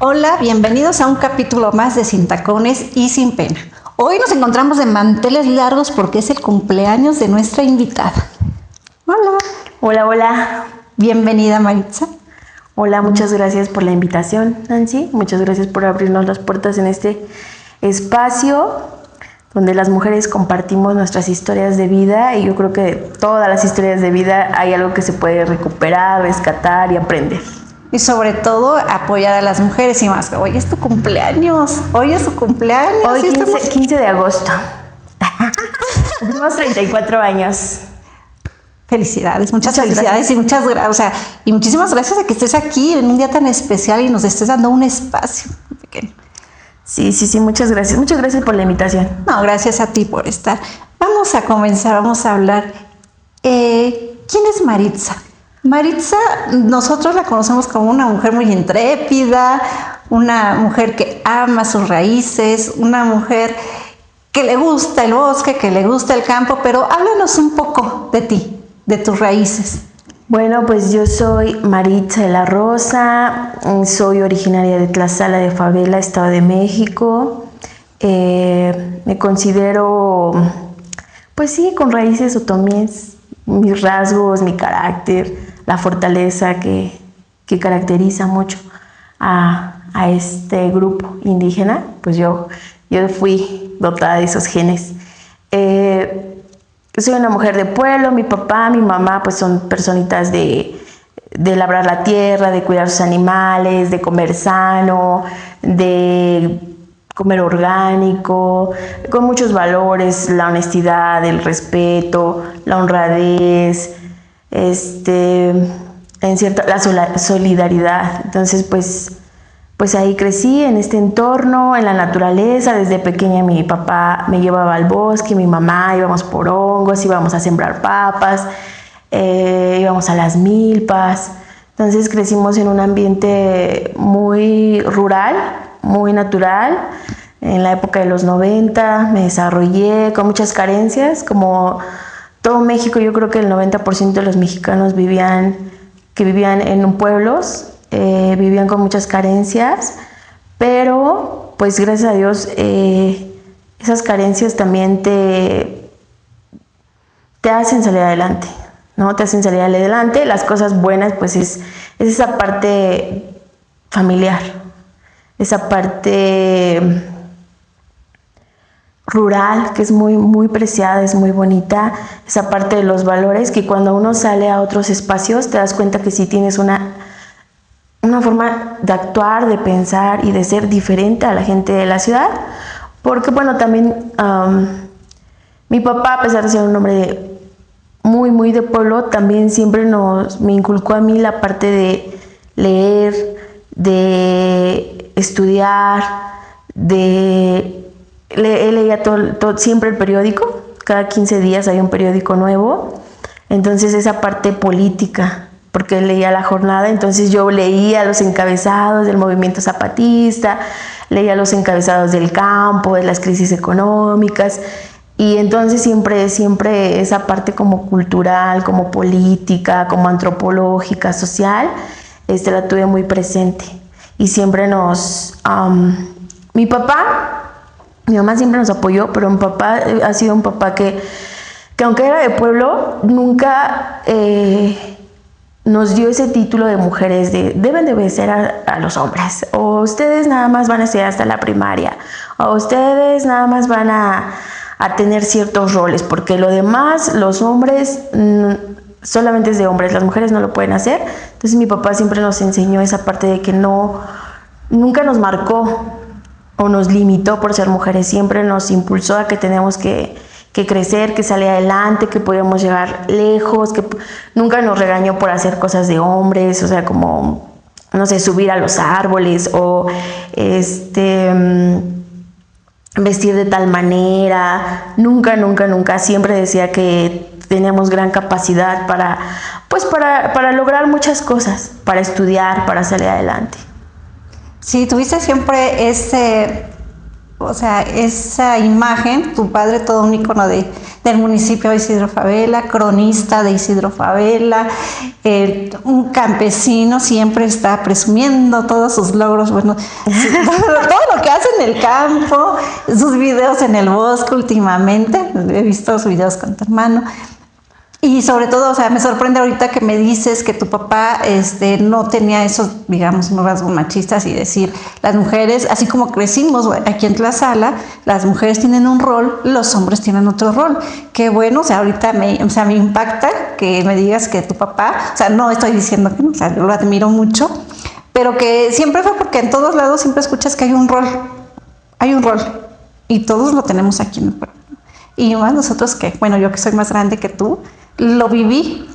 Hola, bienvenidos a un capítulo más de Sin Tacones y Sin Pena. Hoy nos encontramos de manteles largos porque es el cumpleaños de nuestra invitada. Hola. Hola, hola. Bienvenida, Maritza. Hola, muchas gracias por la invitación, Nancy. Muchas gracias por abrirnos las puertas en este espacio donde las mujeres compartimos nuestras historias de vida, y yo creo que de todas las historias de vida hay algo que se puede recuperar, rescatar y aprender. Y sobre todo apoyar a las mujeres y más. Hoy es tu cumpleaños. Hoy 15 de agosto. Tenemos 34 años. Felicidades, muchas felicidades gracias. Y muchísimas gracias de que estés aquí en un día tan especial y nos estés dando un espacio pequeño. Sí, muchas gracias. Muchas gracias por la invitación. No, gracias a ti por estar. Vamos a comenzar, vamos a hablar. ¿Quién es Maritza? Maritza, nosotros la conocemos como una mujer muy intrépida, una mujer que ama sus raíces, una mujer que le gusta el bosque, que le gusta el campo, pero háblanos un poco de ti, de tus raíces. Bueno, pues yo soy Maritza de la Rosa, soy originaria de Tlaxcala de Favela, Estado de México. Me considero, pues sí, con raíces otomíes, mis rasgos, mi carácter, la fortaleza que caracteriza mucho a este grupo indígena, pues yo fui dotada de esos genes. Soy una mujer de pueblo, mi papá, mi mamá pues son personitas de labrar la tierra, de cuidar sus animales, de comer sano, de comer orgánico, con muchos valores, la honestidad, el respeto, la honradez, la solidaridad. Entonces pues ahí crecí en este entorno, en la naturaleza. Desde pequeña mi papá me llevaba al bosque, mi mamá íbamos por hongos, íbamos a sembrar papas, íbamos a las milpas. Entonces crecimos en un ambiente muy rural, muy natural. En la época de los 90 me desarrollé con muchas carencias, como todo México. Yo creo que el 90% de los mexicanos que vivían en pueblos, vivían con muchas carencias, pero pues gracias a Dios esas carencias también te hacen salir adelante, ¿no? Te hacen salir adelante. Las cosas buenas pues es esa parte familiar, esa parte rural, que es muy, muy preciada, es muy bonita, esa parte de los valores, que cuando uno sale a otros espacios te das cuenta que sí tienes una forma de actuar, de pensar y de ser diferente a la gente de la ciudad. Porque bueno, también mi papá, a pesar de ser un hombre muy, muy de pueblo, también siempre me inculcó a mí la parte de leer, de estudiar, él leía siempre el periódico. Cada 15 días hay un periódico nuevo. Entonces esa parte política, porque él leía La Jornada, entonces yo leía los encabezados del movimiento zapatista, leía los encabezados del campo, de las crisis económicas, y entonces siempre esa parte como cultural, como política, como antropológica, social, la tuve muy presente. Y siempre mi mamá siempre nos apoyó, pero mi papá ha sido un papá que aunque era de pueblo, nunca nos dio ese título de mujeres deben de obedecer a los hombres, o ustedes nada más van a estudiar hasta la primaria, o ustedes nada más van a tener ciertos roles, porque lo demás, los hombres, solamente es de hombres, las mujeres no lo pueden hacer. Entonces mi papá siempre nos enseñó esa parte de que nunca nos marcó o nos limitó por ser mujeres, siempre nos impulsó a que tenemos que crecer, que salir adelante, que podíamos llegar lejos, que nunca nos regañó por hacer cosas de hombres, o sea, como, no sé, subir a los árboles o vestir de tal manera. Nunca, siempre decía que teníamos gran capacidad para lograr muchas cosas, para estudiar, para salir adelante. Sí, tuviste siempre o sea, esa imagen, tu padre todo un ícono del municipio de Isidro Fabela, cronista de Isidro Fabela, un campesino, siempre está presumiendo todos sus logros, bueno, todo lo que hace en el campo, sus videos en el bosque últimamente, he visto sus videos con tu hermano. Y sobre todo, o sea, me sorprende ahorita que me dices que tu papá no tenía esos, digamos, rasgos machistas y decir, las mujeres, así como crecimos aquí en Tlaxcala, las mujeres tienen un rol, los hombres tienen otro rol. Qué bueno, o sea, ahorita me impacta que me digas que tu papá, o sea, no estoy diciendo que no, o sea, yo lo admiro mucho, pero que siempre fue porque en todos lados siempre escuchas que hay un rol, y todos lo tenemos aquí en el pueblo. Y más nosotros que, bueno, yo que soy más grande que tú, lo viví,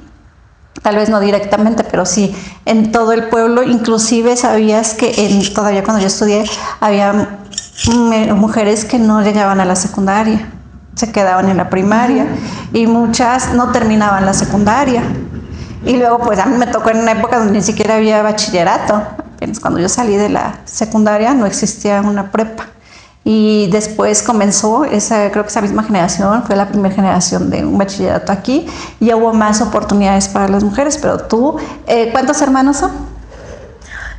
tal vez no directamente, pero sí en todo el pueblo. Inclusive sabías que todavía cuando yo estudié había mujeres que no llegaban a la secundaria, se quedaban en la primaria y muchas no terminaban la secundaria. Y luego pues a mí me tocó en una época donde ni siquiera había bachillerato. Cuando yo salí de la secundaria no existía una prepa. Y después comenzó, creo que esa misma generación, fue la primera generación de un bachillerato aquí, y hubo más oportunidades para las mujeres, pero tú, ¿cuántos hermanos son?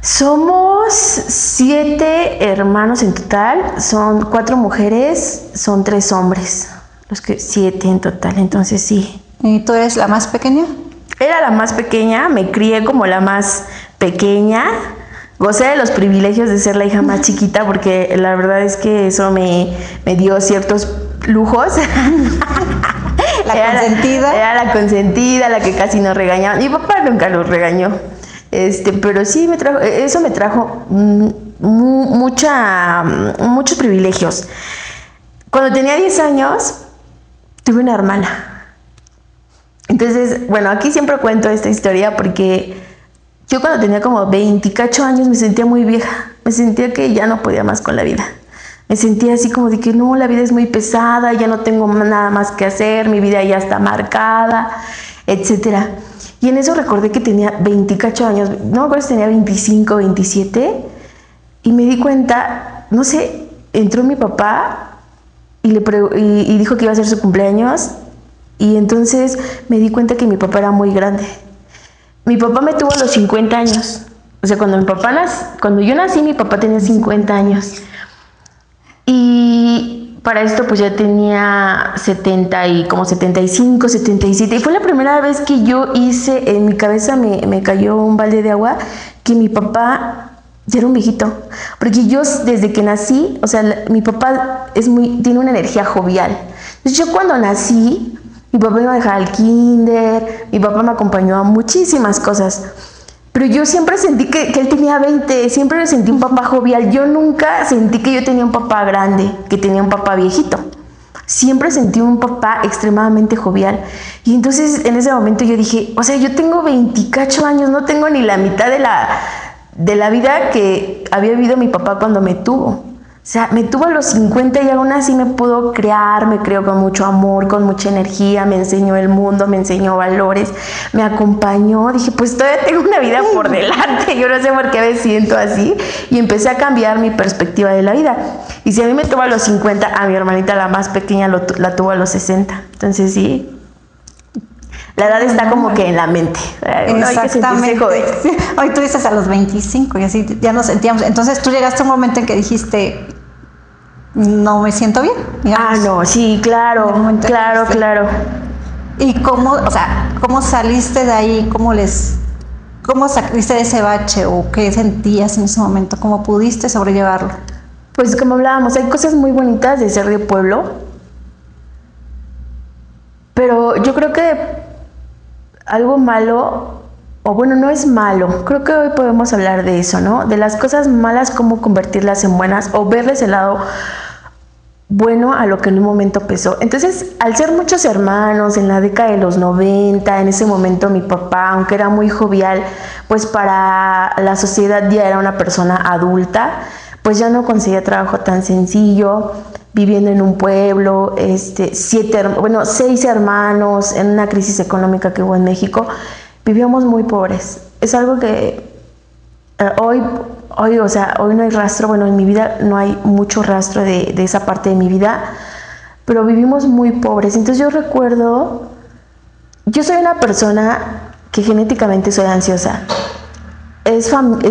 Somos 7 hermanos en total, son 4 mujeres, son 3 hombres, 7 en total, entonces sí. ¿Y tú eres la más pequeña? Era la más pequeña, me crié como la más pequeña. Gocé de los privilegios de ser la hija más chiquita porque la verdad es que eso me dio ciertos lujos. La consentida. Era la consentida, la que casi no regañaba. Mi papá nunca los regañó. Pero sí eso me trajo muchos privilegios. Cuando tenía 10 años, tuve una hermana. Entonces, bueno, aquí siempre cuento esta historia porque yo cuando tenía como 28 años me sentía muy vieja, me sentía que ya no podía más con la vida. Me sentía así como de que no, la vida es muy pesada, ya no tengo nada más que hacer, mi vida ya está marcada, etc. Y en eso recordé que tenía 28 años, no me acuerdo si tenía 25, 27, y me di cuenta, no sé, entró mi papá y dijo que iba a ser su cumpleaños, y entonces me di cuenta que mi papá era muy grande. Mi papá me tuvo a los 50 años. O sea, cuando yo nací, mi papá tenía 50 años. Y para esto, pues ya tenía 75, 77. Y fue la primera vez que yo hice, en mi cabeza me cayó un balde de agua, que mi papá ya era un viejito. Porque yo, desde que nací, o sea, mi papá tiene una energía jovial. Entonces, yo cuando nací, mi papá me iba a dejar al kinder, mi papá me acompañó a muchísimas cosas, pero yo siempre sentí que él tenía 20, siempre sentí un papá jovial, yo nunca sentí que yo tenía un papá grande, que tenía un papá viejito, siempre sentí un papá extremadamente jovial. Y entonces en ese momento yo dije, o sea, yo tengo 28 años, no tengo ni la mitad de la vida que había vivido mi papá cuando me tuvo. O sea, me tuvo a los 50 y aún así me pudo crear, me creó con mucho amor, con mucha energía, me enseñó el mundo, me enseñó valores, me acompañó. Dije, pues todavía tengo una vida por delante, yo no sé por qué me siento así. Y empecé a cambiar mi perspectiva de la vida. Y si a mí me tuvo a los 50, a mi hermanita la más pequeña la tuvo a los 60. Entonces sí, la edad está como que en la mente. Exactamente. Hoy tú dices a los 25 y así ya nos sentíamos. Entonces tú llegaste a un momento en que dijiste, no me siento bien. Digamos. No, sí, claro. ¿Y cómo saliste de ahí? ¿Cómo saliste de ese bache o qué sentías en ese momento? ¿Cómo pudiste sobrellevarlo? Pues como hablábamos, hay cosas muy bonitas de ser de pueblo, pero yo creo que algo malo, o bueno, no es malo, creo que hoy podemos hablar de eso, ¿no? De las cosas malas, cómo convertirlas en buenas o verles el lado bueno a lo que en un momento pesó. Entonces, al ser muchos hermanos, en la década de los 90, en ese momento mi papá, aunque era muy jovial, pues para la sociedad ya era una persona adulta, pues ya no conseguía trabajo tan sencillo, viviendo en un pueblo, 6 hermanos, en una crisis económica que hubo en México, vivíamos muy pobres. Es algo que hoy hoy, o sea, hoy no hay rastro, bueno, en mi vida no hay mucho rastro de esa parte de mi vida, pero vivimos muy pobres. Entonces yo recuerdo, yo soy una persona que genéticamente soy ansiosa. Es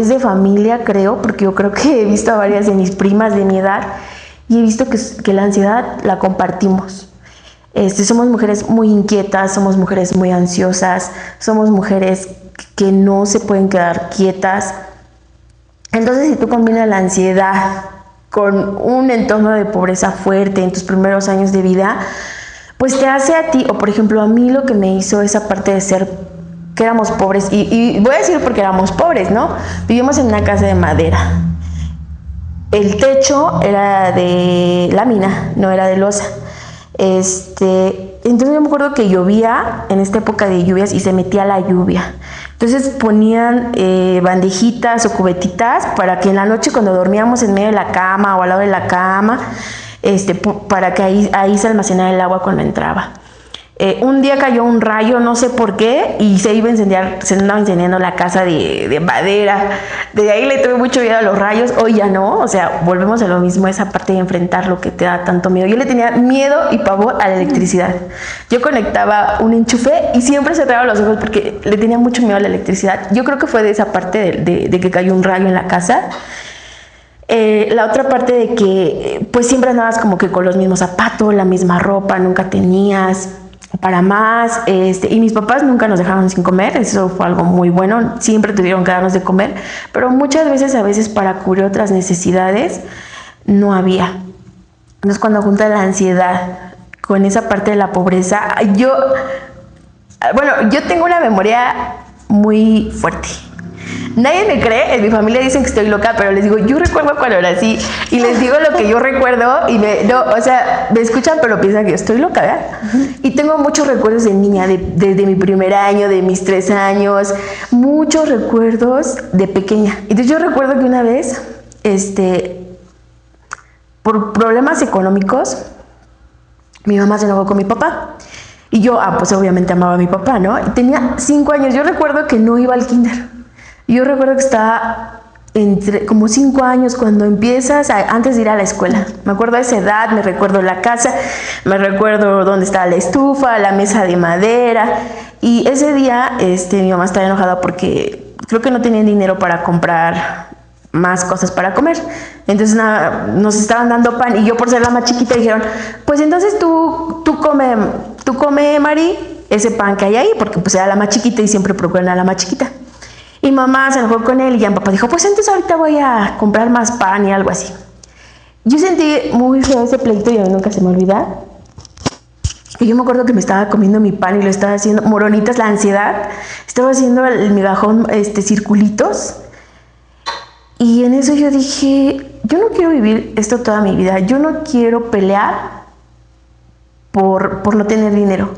de familia, creo, porque yo creo que he visto a varias de mis primas de mi edad y he visto que la ansiedad la compartimos. Somos mujeres muy inquietas, somos mujeres muy ansiosas, somos mujeres que no se pueden quedar quietas. Entonces, si tú combinas la ansiedad con un entorno de pobreza fuerte en tus primeros años de vida, pues te hace a ti, o por ejemplo a mí lo que me hizo esa parte de ser que éramos pobres, y voy a decir porque éramos pobres, ¿no? Vivíamos en una casa de madera. El techo era de lámina, no era de losa. Entonces yo me acuerdo que llovía en esta época de lluvias y se metía la lluvia. Entonces ponían bandejitas o cubetitas para que en la noche cuando dormíamos en medio de la cama o al lado de la cama, para que ahí se almacenara el agua cuando entraba. Un día cayó un rayo, no sé por qué, y se andaba incendiando la casa de madera. Desde ahí le tuve mucho miedo a los rayos, hoy ya no, o sea, volvemos a lo mismo, esa parte de enfrentar lo que te da tanto miedo. Yo le tenía miedo y pavor a la electricidad. Yo conectaba un enchufe y siempre cerraba los ojos porque le tenía mucho miedo a la electricidad. Yo creo que fue de esa parte de que cayó un rayo en la casa. La otra parte de que pues siempre andabas como que con los mismos zapatos, la misma ropa, nunca tenías para más, y mis papás nunca nos dejaron sin comer, eso fue algo muy bueno, siempre tuvieron que darnos de comer, pero muchas veces, a veces para cubrir otras necesidades, no había. Entonces cuando junta la ansiedad con esa parte de la pobreza, yo tengo una memoria muy fuerte. Nadie me cree, en mi familia dicen que estoy loca, pero les digo, yo recuerdo cuando era así, y les digo lo que yo recuerdo, y me escuchan, pero piensan que yo estoy loca, ¿verdad? Y tengo muchos recuerdos de niña, desde mi primer año, de mis 3 años, muchos recuerdos de pequeña. Entonces yo recuerdo que una vez, por problemas económicos, mi mamá se enojó con mi papá. Y yo, pues obviamente amaba a mi papá, ¿no? Y tenía 5 años, yo recuerdo que no iba al kinder. Yo recuerdo que estaba entre como 5 años cuando empiezas antes de ir a la escuela. Me acuerdo de esa edad, me recuerdo la casa, me recuerdo dónde estaba la estufa, la mesa de madera. Y ese día mi mamá estaba enojada porque creo que no tenía dinero para comprar más cosas para comer. Entonces nos estaban dando pan y yo por ser la más chiquita dijeron, pues entonces tú come, Mari, ese pan que hay ahí, porque pues era la más chiquita y siempre procuran a la más chiquita. Y mamá se enojó con él y ya mi papá dijo, pues entonces ahorita voy a comprar más pan y algo así. Yo sentí muy feo ese pleito y a mí nunca se me olvida. Y yo me acuerdo que me estaba comiendo mi pan y lo estaba haciendo, moronitas, la ansiedad. Estaba haciendo el migajón, circulitos. Y en eso yo dije, yo no quiero vivir esto toda mi vida. Yo no quiero pelear por no tener dinero.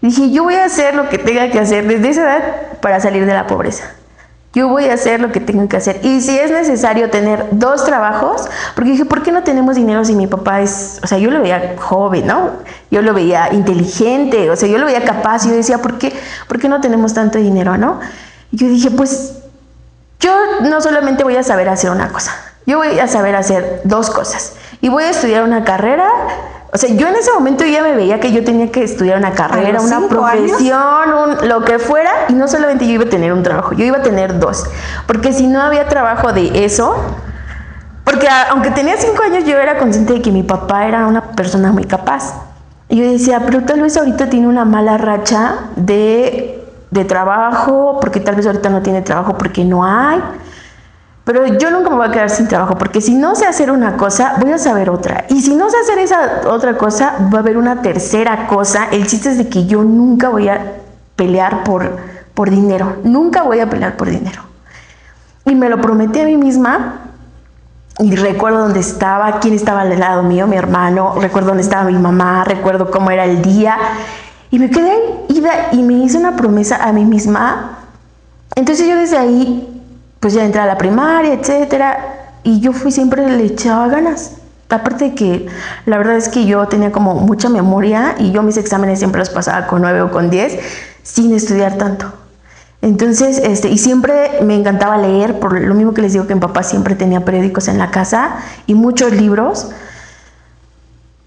Y dije, yo voy a hacer lo que tenga que hacer desde esa edad para salir de la pobreza. Yo voy a hacer lo que tengo que hacer. Y si es necesario tener 2 trabajos, porque dije, ¿por qué no tenemos dinero si mi papá yo lo veía joven, ¿no? Yo lo veía inteligente, yo lo veía capaz. Y yo decía, ¿por qué no tenemos tanto dinero, no? Y yo dije, pues, yo no solamente voy a saber hacer una cosa. Yo voy a saber hacer 2 cosas. Y voy a estudiar una carrera. Yo en ese momento ya me veía que yo tenía que estudiar una carrera, una profesión, lo que fuera, y no solamente yo iba a tener un trabajo, yo iba a tener 2, porque si no había trabajo de eso, porque aunque tenía 5 años yo era consciente de que mi papá era una persona muy capaz, y yo decía, pero tal vez ahorita tiene una mala racha de trabajo, porque tal vez ahorita no tiene trabajo porque no hay. Pero yo nunca me voy a quedar sin trabajo, porque si no sé hacer una cosa, voy a saber otra. Y si no sé hacer esa otra cosa, va a haber una tercera cosa. El chiste es de que yo nunca voy a pelear por dinero. Nunca voy a pelear por dinero. Y me lo prometí a mí misma. Y recuerdo dónde estaba, quién estaba al lado mío, mi hermano. Recuerdo dónde estaba mi mamá, recuerdo cómo era el día. Y me quedé ida y me hice una promesa a mí misma. Entonces yo desde ahí, pues ya entré a la primaria, etcétera, y yo siempre le echaba ganas. Aparte de que la verdad es que yo tenía como mucha memoria y yo mis exámenes siempre los pasaba con 9 o con 10 sin estudiar tanto. Entonces, y siempre me encantaba leer, por lo mismo que les digo que mi papá siempre tenía periódicos en la casa y muchos libros.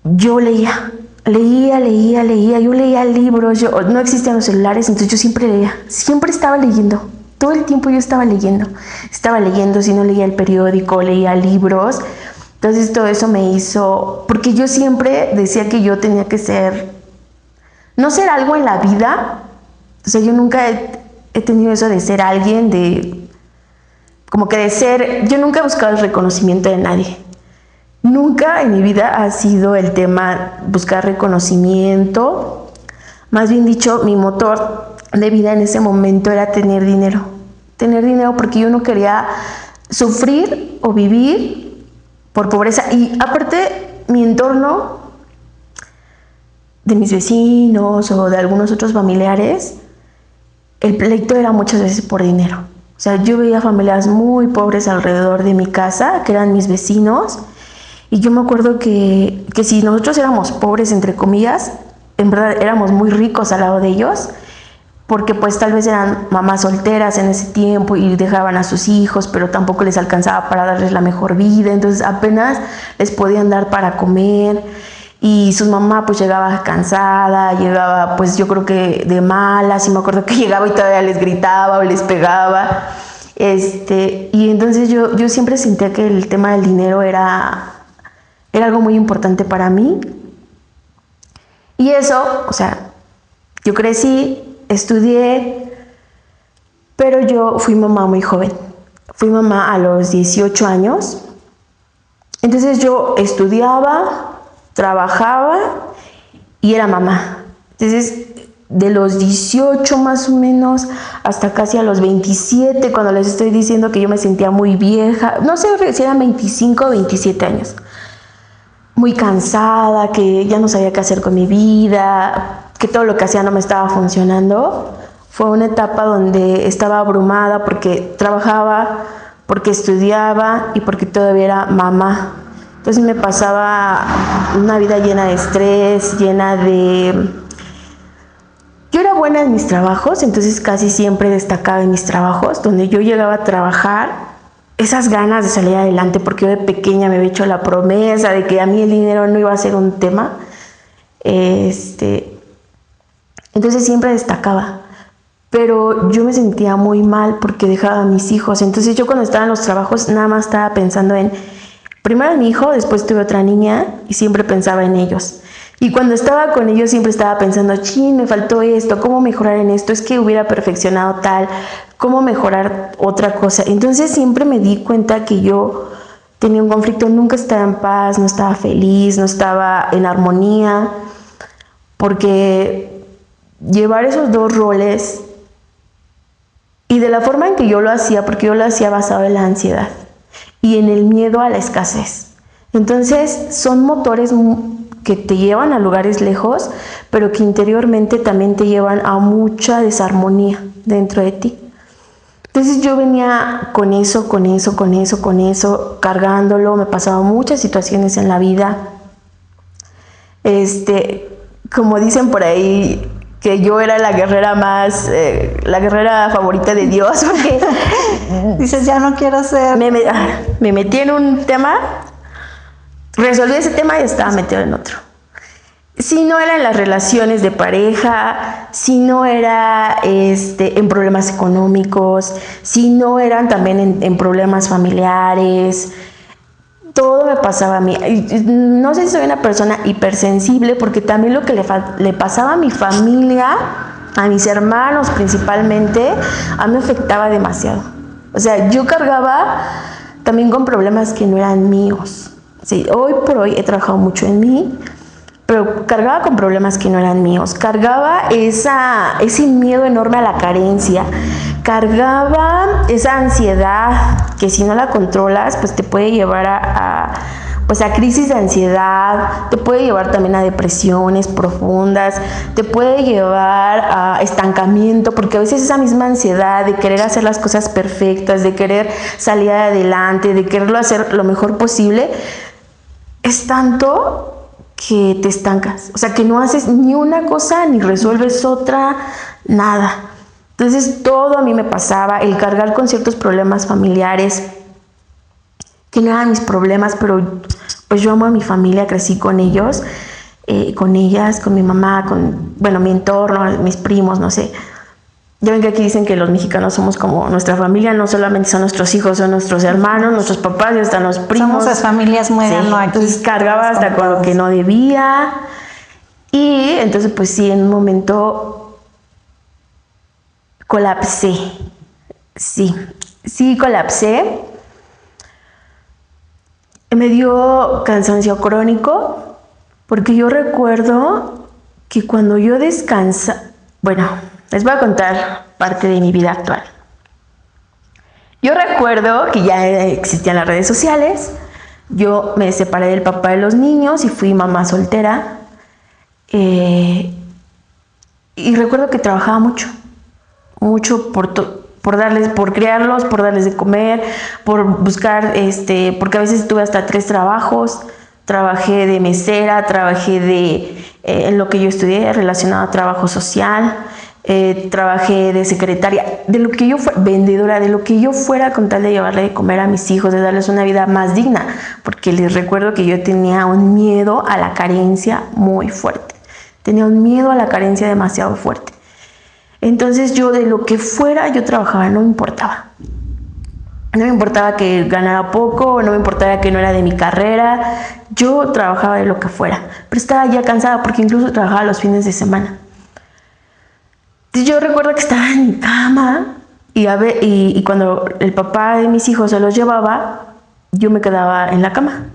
Yo leía, yo leía libros, no existían los celulares, entonces yo siempre leía, siempre estaba leyendo, todo el tiempo yo estaba leyendo, si no leía el periódico, leía libros. Entonces todo eso me hizo, porque yo siempre decía que yo tenía que no ser algo en la vida, o sea, yo nunca he tenido eso de ser alguien, yo nunca he buscado el reconocimiento de nadie. Nunca en mi vida ha sido el tema buscar reconocimiento. Más bien dicho, mi motor de vida en ese momento era tener dinero. Tener dinero porque yo no quería sufrir o vivir por pobreza. Y aparte, mi entorno de mis vecinos o de algunos otros familiares, el pleito era muchas veces por dinero. O sea, yo veía familias muy pobres alrededor de mi casa, que eran mis vecinos, y yo me acuerdo que si nosotros éramos pobres, entre comillas, en verdad éramos muy ricos al lado de ellos, porque pues tal vez eran mamás solteras en ese tiempo y dejaban a sus hijos, pero tampoco les alcanzaba para darles la mejor vida, entonces apenas les podían dar para comer. Y su mamá pues llegaba cansada, llegaba pues yo creo que de malas, y me acuerdo que llegaba y todavía les gritaba o les pegaba. Y entonces yo siempre sentía que el tema del dinero era algo muy importante para mí. Y eso, o sea, yo crecí, estudié, pero yo fui mamá muy joven. Fui mamá a los 18 años. Entonces yo estudiaba, trabajaba y era mamá. Entonces, de los 18 más o menos hasta casi a los 27, cuando les estoy diciendo que yo me sentía muy vieja, no sé si eran 25 o 27 años, muy cansada, que ya no sabía qué hacer con mi vida, que todo lo que hacía no me estaba funcionando. Fue una etapa donde estaba abrumada porque trabajaba, porque estudiaba y porque todavía era mamá. Entonces me pasaba una vida llena de estrés, Yo era buena en mis trabajos, entonces casi siempre destacaba en mis trabajos. Donde yo llegaba a trabajar, esas ganas de salir adelante, porque yo de pequeña me había hecho la promesa de que a mí el dinero no iba a ser un tema. Entonces siempre destacaba. Pero yo me sentía muy mal porque dejaba a mis hijos. Entonces yo cuando estaba en los trabajos nada más estaba pensando primero en mi hijo, después tuve otra niña y siempre pensaba en ellos. Y cuando estaba con ellos siempre estaba pensando, me faltó esto, ¿cómo mejorar en esto? Es que hubiera perfeccionado tal, ¿cómo mejorar otra cosa? Entonces siempre me di cuenta que yo tenía un conflicto, nunca estaba en paz, no estaba feliz, no estaba en armonía, porque llevar esos dos roles y de la forma en que yo lo hacía, porque yo lo hacía basado en la ansiedad y en el miedo a la escasez. Entonces son motores que te llevan a lugares lejos, pero que interiormente también te llevan a mucha desarmonía dentro de ti. Entonces yo venía con eso, cargándolo, me pasaban muchas situaciones en la vida. Como dicen por ahí, que yo era la guerrera la guerrera favorita de Dios, porque dices, ya no quiero ser. Me metí en un tema, resolví ese tema y estaba metido en otro. Si no era en las relaciones de pareja, si no era en problemas económicos, si no eran también en problemas familiares, todo me pasaba a mí. No sé si soy una persona hipersensible, porque también lo que le pasaba a mi familia, a mis hermanos principalmente, a mí me afectaba demasiado. O sea, yo cargaba también con problemas que no eran míos. Sí, hoy por hoy he trabajado mucho en mí, pero cargaba con problemas que no eran míos. Cargaba ese miedo enorme a la carencia. Cargaba esa ansiedad que si no la controlas, pues te puede llevar a crisis de ansiedad, te puede llevar también a depresiones profundas, te puede llevar a estancamiento, porque a veces esa misma ansiedad de querer hacer las cosas perfectas, de querer salir adelante, de quererlo hacer lo mejor posible, es tanto que te estancas. O sea, que no haces ni una cosa ni resuelves otra, nada. Entonces todo a mí me pasaba, el cargar con ciertos problemas familiares, que no eran mis problemas, pero pues yo amo a mi familia, crecí con ellos, con ellas, con mi mamá, con, bueno, mi entorno, mis primos, no sé. Ya ven que aquí dicen que los mexicanos somos como nuestra familia, no solamente son nuestros hijos, son nuestros hermanos, nuestros papás y hasta los primos. Somos las familias mueran, sí, ¿no? Aquí entonces cargaba hasta con lo que no debía. Y entonces pues sí, en un momento colapsé. Sí colapsé. Me dio cansancio crónico, porque yo recuerdo que cuando yo descansaba, bueno, les voy a contar parte de mi vida actual. Yo recuerdo que ya existían las redes sociales, yo me separé del papá de los niños y fui mamá soltera, y recuerdo que trabajaba mucho por criarlos, por darles de comer, por buscar, porque a veces tuve hasta 3 trabajos. Trabajé de mesera, trabajé en lo que yo estudié relacionado a trabajo social, trabajé de secretaria, de lo que yo fuera, vendedora, de lo que yo fuera con tal de llevarle de comer a mis hijos, de darles una vida más digna, porque les recuerdo que yo tenía un miedo a la carencia muy fuerte, tenía un miedo a la carencia demasiado fuerte. Entonces yo de lo que fuera yo trabajaba, no me importaba. No me importaba que ganara poco, no me importaba que no era de mi carrera, yo trabajaba de lo que fuera. Pero estaba ya cansada porque incluso trabajaba los fines de semana. Entonces yo recuerdo que estaba en mi cama y cuando el papá de mis hijos se los llevaba, yo me quedaba en la cama.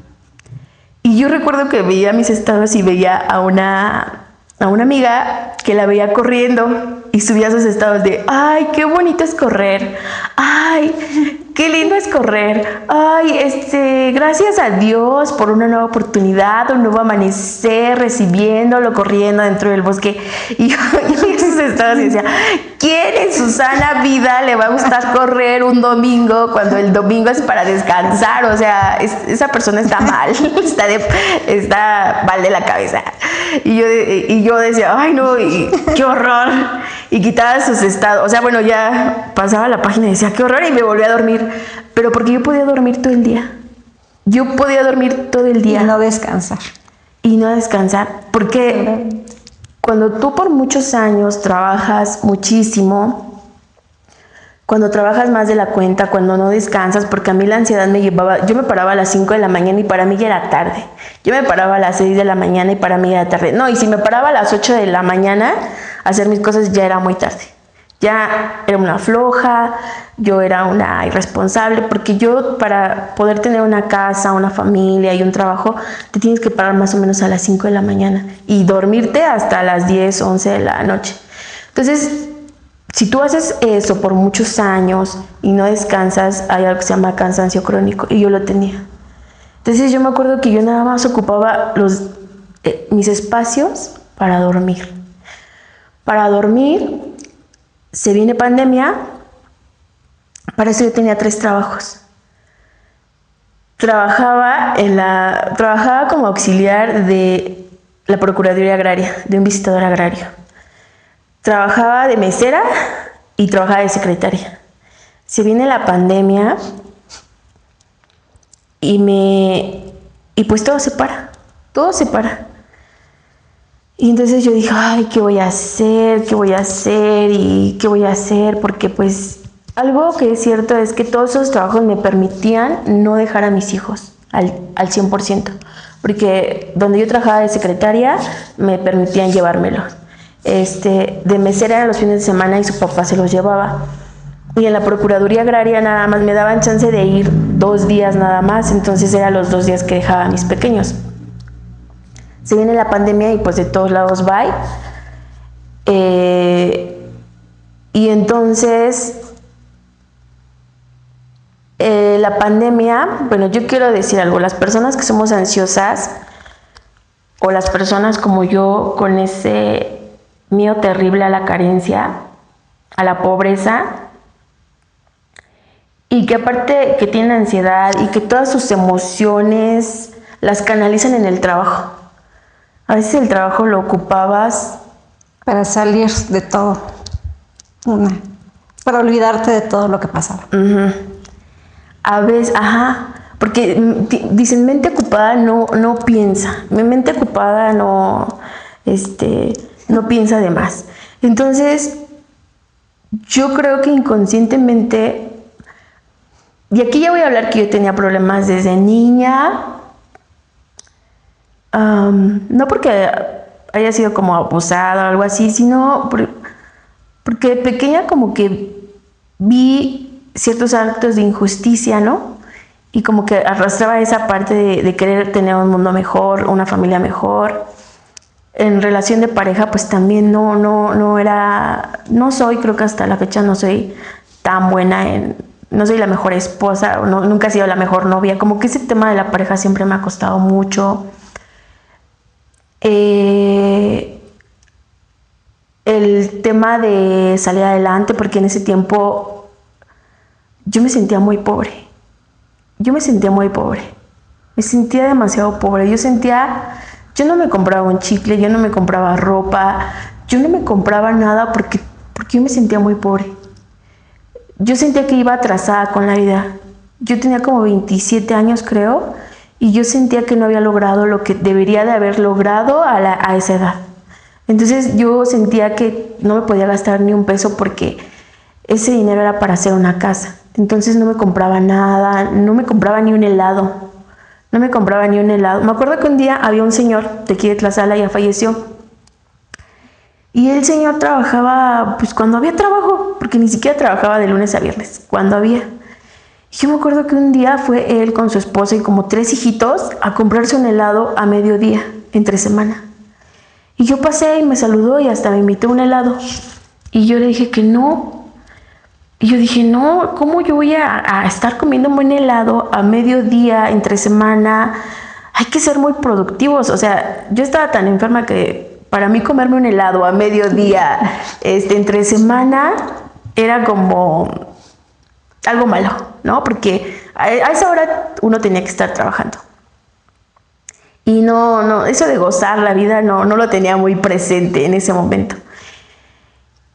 Y yo recuerdo que veía mis estados y veía a una amiga que la veía corriendo y subía sus estados de ¡ay, qué bonito es correr! ¡Ay, qué lindo es correr! ¡Ay, gracias a Dios por una nueva oportunidad, un nuevo amanecer, recibiéndolo, corriendo dentro del bosque! Y yo veía sus estados y decía, ¿quién en su sana vida le va a gustar correr un domingo cuando el domingo es para descansar? O sea, esa persona está mal, está mal de la cabeza. Y yo decía, ¡ay, no! ¡Qué horror! Y quitaba sus estados. O sea, bueno, ya pasaba la página y decía, ¡qué horror! Y me volví a dormir. Pero porque yo podía dormir todo el día. Yo podía dormir todo el día. Y no descansar. Y no descansar. Porque cuando tú por muchos años trabajas muchísimo, cuando trabajas más de la cuenta, cuando no descansas, porque a mí la ansiedad me llevaba, yo me paraba a las 5 de la mañana y para mí ya era tarde. Yo me paraba a las 6 de la mañana y para mí ya era tarde. No, y si me paraba a las 8 de la mañana a hacer mis cosas ya era muy tarde. Ya era una floja, yo era una irresponsable, porque yo para poder tener una casa, una familia y un trabajo, te tienes que parar más o menos a las 5 de la mañana y dormirte hasta las 10, 11 de la noche. Entonces, si tú haces eso por muchos años y no descansas, hay algo que se llama cansancio crónico y yo lo tenía. Entonces yo me acuerdo que yo nada más ocupaba mis espacios para dormir. Para dormir, se viene pandemia, para eso yo tenía 3 trabajos. Trabajaba como auxiliar de la Procuraduría Agraria, de un visitador agrario. Trabajaba de mesera y trabajaba de secretaria. Se viene la pandemia y pues todo se para. Y entonces yo dije, ay, ¿qué voy a hacer? Porque pues algo que es cierto es que todos esos trabajos me permitían no dejar a mis hijos al 100%. Porque donde yo trabajaba de secretaria me permitían llevármelos. De mesera eran los fines de semana y su papá se los llevaba. Y en la Procuraduría Agraria nada más me daban chance de ir 2 días nada más, entonces eran los 2 días que dejaba a mis pequeños. Se viene la pandemia y pues de todos lados bye. Y entonces la pandemia, bueno, yo quiero decir algo, las personas que somos ansiosas o las personas como yo con ese miedo terrible a la carencia, a la pobreza, y que aparte que tienen ansiedad y que todas sus emociones las canalizan en el trabajo. A veces el trabajo lo ocupabas para salir de todo. Para olvidarte de todo lo que pasaba. A veces, porque dicen mente ocupada no piensa. Mi mente ocupada no piensa de más. Entonces, yo creo que inconscientemente, y aquí ya voy a hablar que yo tenía problemas desde niña, no porque haya sido como abusada o algo así, sino porque de pequeña como que vi ciertos actos de injusticia, ¿no? Y como que arrastraba esa parte de querer tener un mundo mejor, una familia mejor. En relación de pareja, pues también no soy, creo que hasta la fecha no soy tan buena no soy la mejor esposa, nunca he sido la mejor novia. Como que ese tema de la pareja siempre me ha costado mucho. El tema de salir adelante, porque en ese tiempo yo me sentía muy pobre. Me sentía demasiado pobre. Yo no me compraba un chicle, yo no me compraba ropa, yo no me compraba nada porque yo me sentía muy pobre. Yo sentía que iba atrasada con la vida. Yo tenía como 27 años, creo, y yo sentía que no había logrado lo que debería de haber logrado a esa edad. Entonces yo sentía que no me podía gastar ni un peso porque ese dinero era para hacer una casa. Entonces no me compraba nada, no me compraba ni un helado. Me acuerdo que un día había un señor de aquí de Tlaxcala, ya falleció. Y el señor trabajaba pues cuando había trabajo, porque ni siquiera trabajaba de lunes a viernes, cuando había. Y yo me acuerdo que un día fue él con su esposa y como 3 hijitos a comprarse un helado a mediodía, entre semana. Y yo pasé y me saludó y hasta me invitó a un helado. Y yo le dije que no. Y yo dije, no, ¿cómo yo voy a estar comiendo un buen helado a mediodía, entre semana? Hay que ser muy productivos. O sea, yo estaba tan enferma que para mí comerme un helado a mediodía, entre semana, era como algo malo, ¿no? Porque a esa hora uno tenía que estar trabajando. Y no, eso de gozar la vida no lo tenía muy presente en ese momento.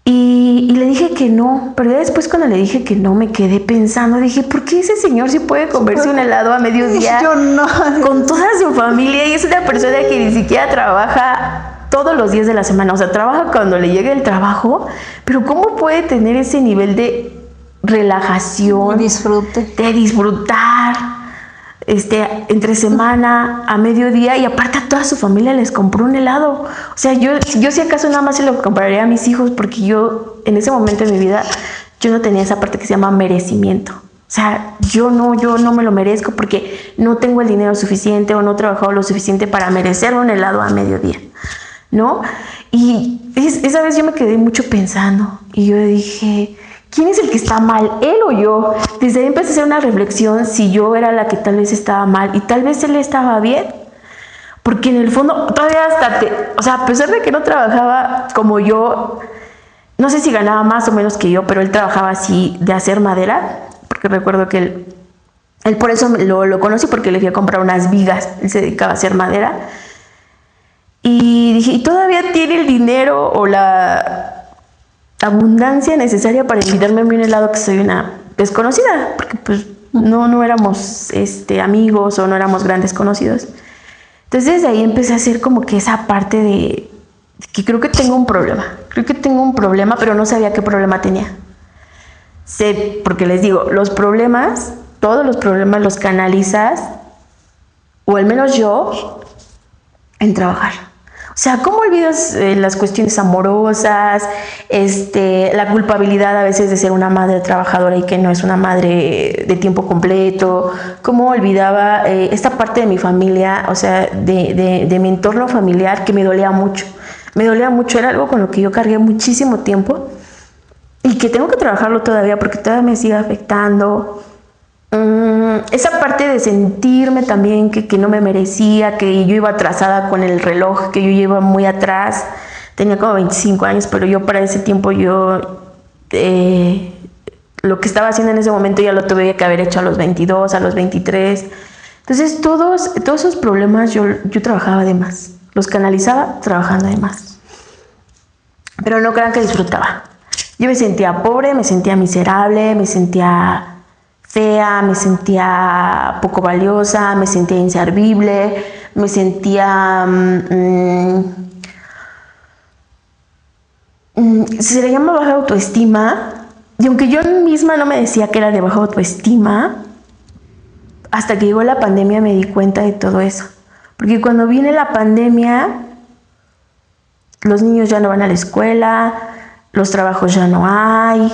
Y le dije que no, pero después cuando le dije que no me quedé pensando, dije, ¿por qué ese señor sí puede comerse un helado a mediodía? Yo no. Con toda su familia, y es una persona que ni siquiera trabaja todos los días de la semana, o sea, trabaja cuando le llegue el trabajo, pero ¿cómo puede tener ese nivel de relajación? De disfrutar, entre semana, a mediodía, y aparte a toda su familia les compró un helado. O sea, yo si acaso nada más se lo compraría a mis hijos, porque yo en ese momento de mi vida yo no tenía esa parte que se llama merecimiento. O sea, yo no me lo merezco porque no tengo el dinero suficiente o no he trabajado lo suficiente para merecer un helado a mediodía, ¿no? Y esa vez yo me quedé mucho pensando y yo dije, ¿quién es el que está mal, él o yo? Desde ahí empecé a hacer una reflexión si yo era la que tal vez estaba mal y tal vez él estaba bien. Porque en el fondo todavía o sea, a pesar de que no trabajaba como yo, no sé si ganaba más o menos que yo, pero él trabajaba así de hacer madera, porque recuerdo que él por eso lo conocí, porque le fui a comprar unas vigas, él se dedicaba a hacer madera. Y dije, ¿y todavía tiene el dinero o la abundancia necesaria para invitarme a un helado, que soy una desconocida? Porque pues no éramos amigos o no éramos grandes conocidos. Entonces desde ahí empecé a hacer como que esa parte de que creo que tengo un problema, pero no sabía qué problema tenía. Sé, porque les digo, todos los problemas los canalizas, o al menos yo, en trabajar. O sea, ¿cómo olvidas las cuestiones amorosas, la culpabilidad a veces de ser una madre trabajadora y que no es una madre de tiempo completo? ¿Cómo olvidaba esta parte de mi familia, o sea, de mi entorno familiar, que me dolía mucho? Era algo con lo que yo cargué muchísimo tiempo y que tengo que trabajarlo todavía porque todavía me sigue afectando. Esa parte de sentirme también que no me merecía, que yo iba atrasada con el reloj, que yo iba muy atrás. Tenía como 25 años, pero yo para ese tiempo lo que estaba haciendo en ese momento ya lo tuve que haber hecho a los 22, a los 23. Entonces todos esos problemas yo trabajaba de más, los canalizaba trabajando de más. Pero no crean que disfrutaba. Yo me sentía pobre, me sentía miserable, me sentía fea, me sentía poco valiosa, me sentía inservible, me sentía... se le llama baja autoestima, y aunque yo misma no me decía que era de baja autoestima, hasta que llegó la pandemia me di cuenta de todo eso. Porque cuando viene la pandemia, los niños ya no van a la escuela, los trabajos ya no hay.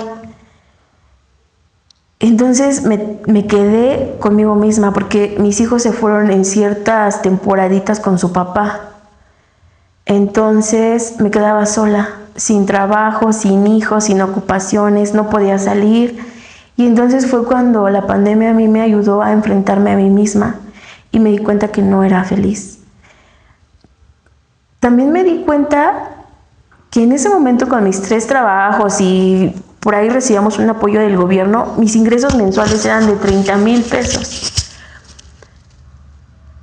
Entonces me quedé conmigo misma, porque mis hijos se fueron en ciertas temporaditas con su papá. Entonces me quedaba sola, sin trabajo, sin hijos, sin ocupaciones, no podía salir. Y entonces fue cuando la pandemia a mí me ayudó a enfrentarme a mí misma y me di cuenta que no era feliz. También me di cuenta que en ese momento, con mis 3 trabajos y por ahí recibíamos un apoyo del gobierno, mis ingresos mensuales eran de 30,000 pesos.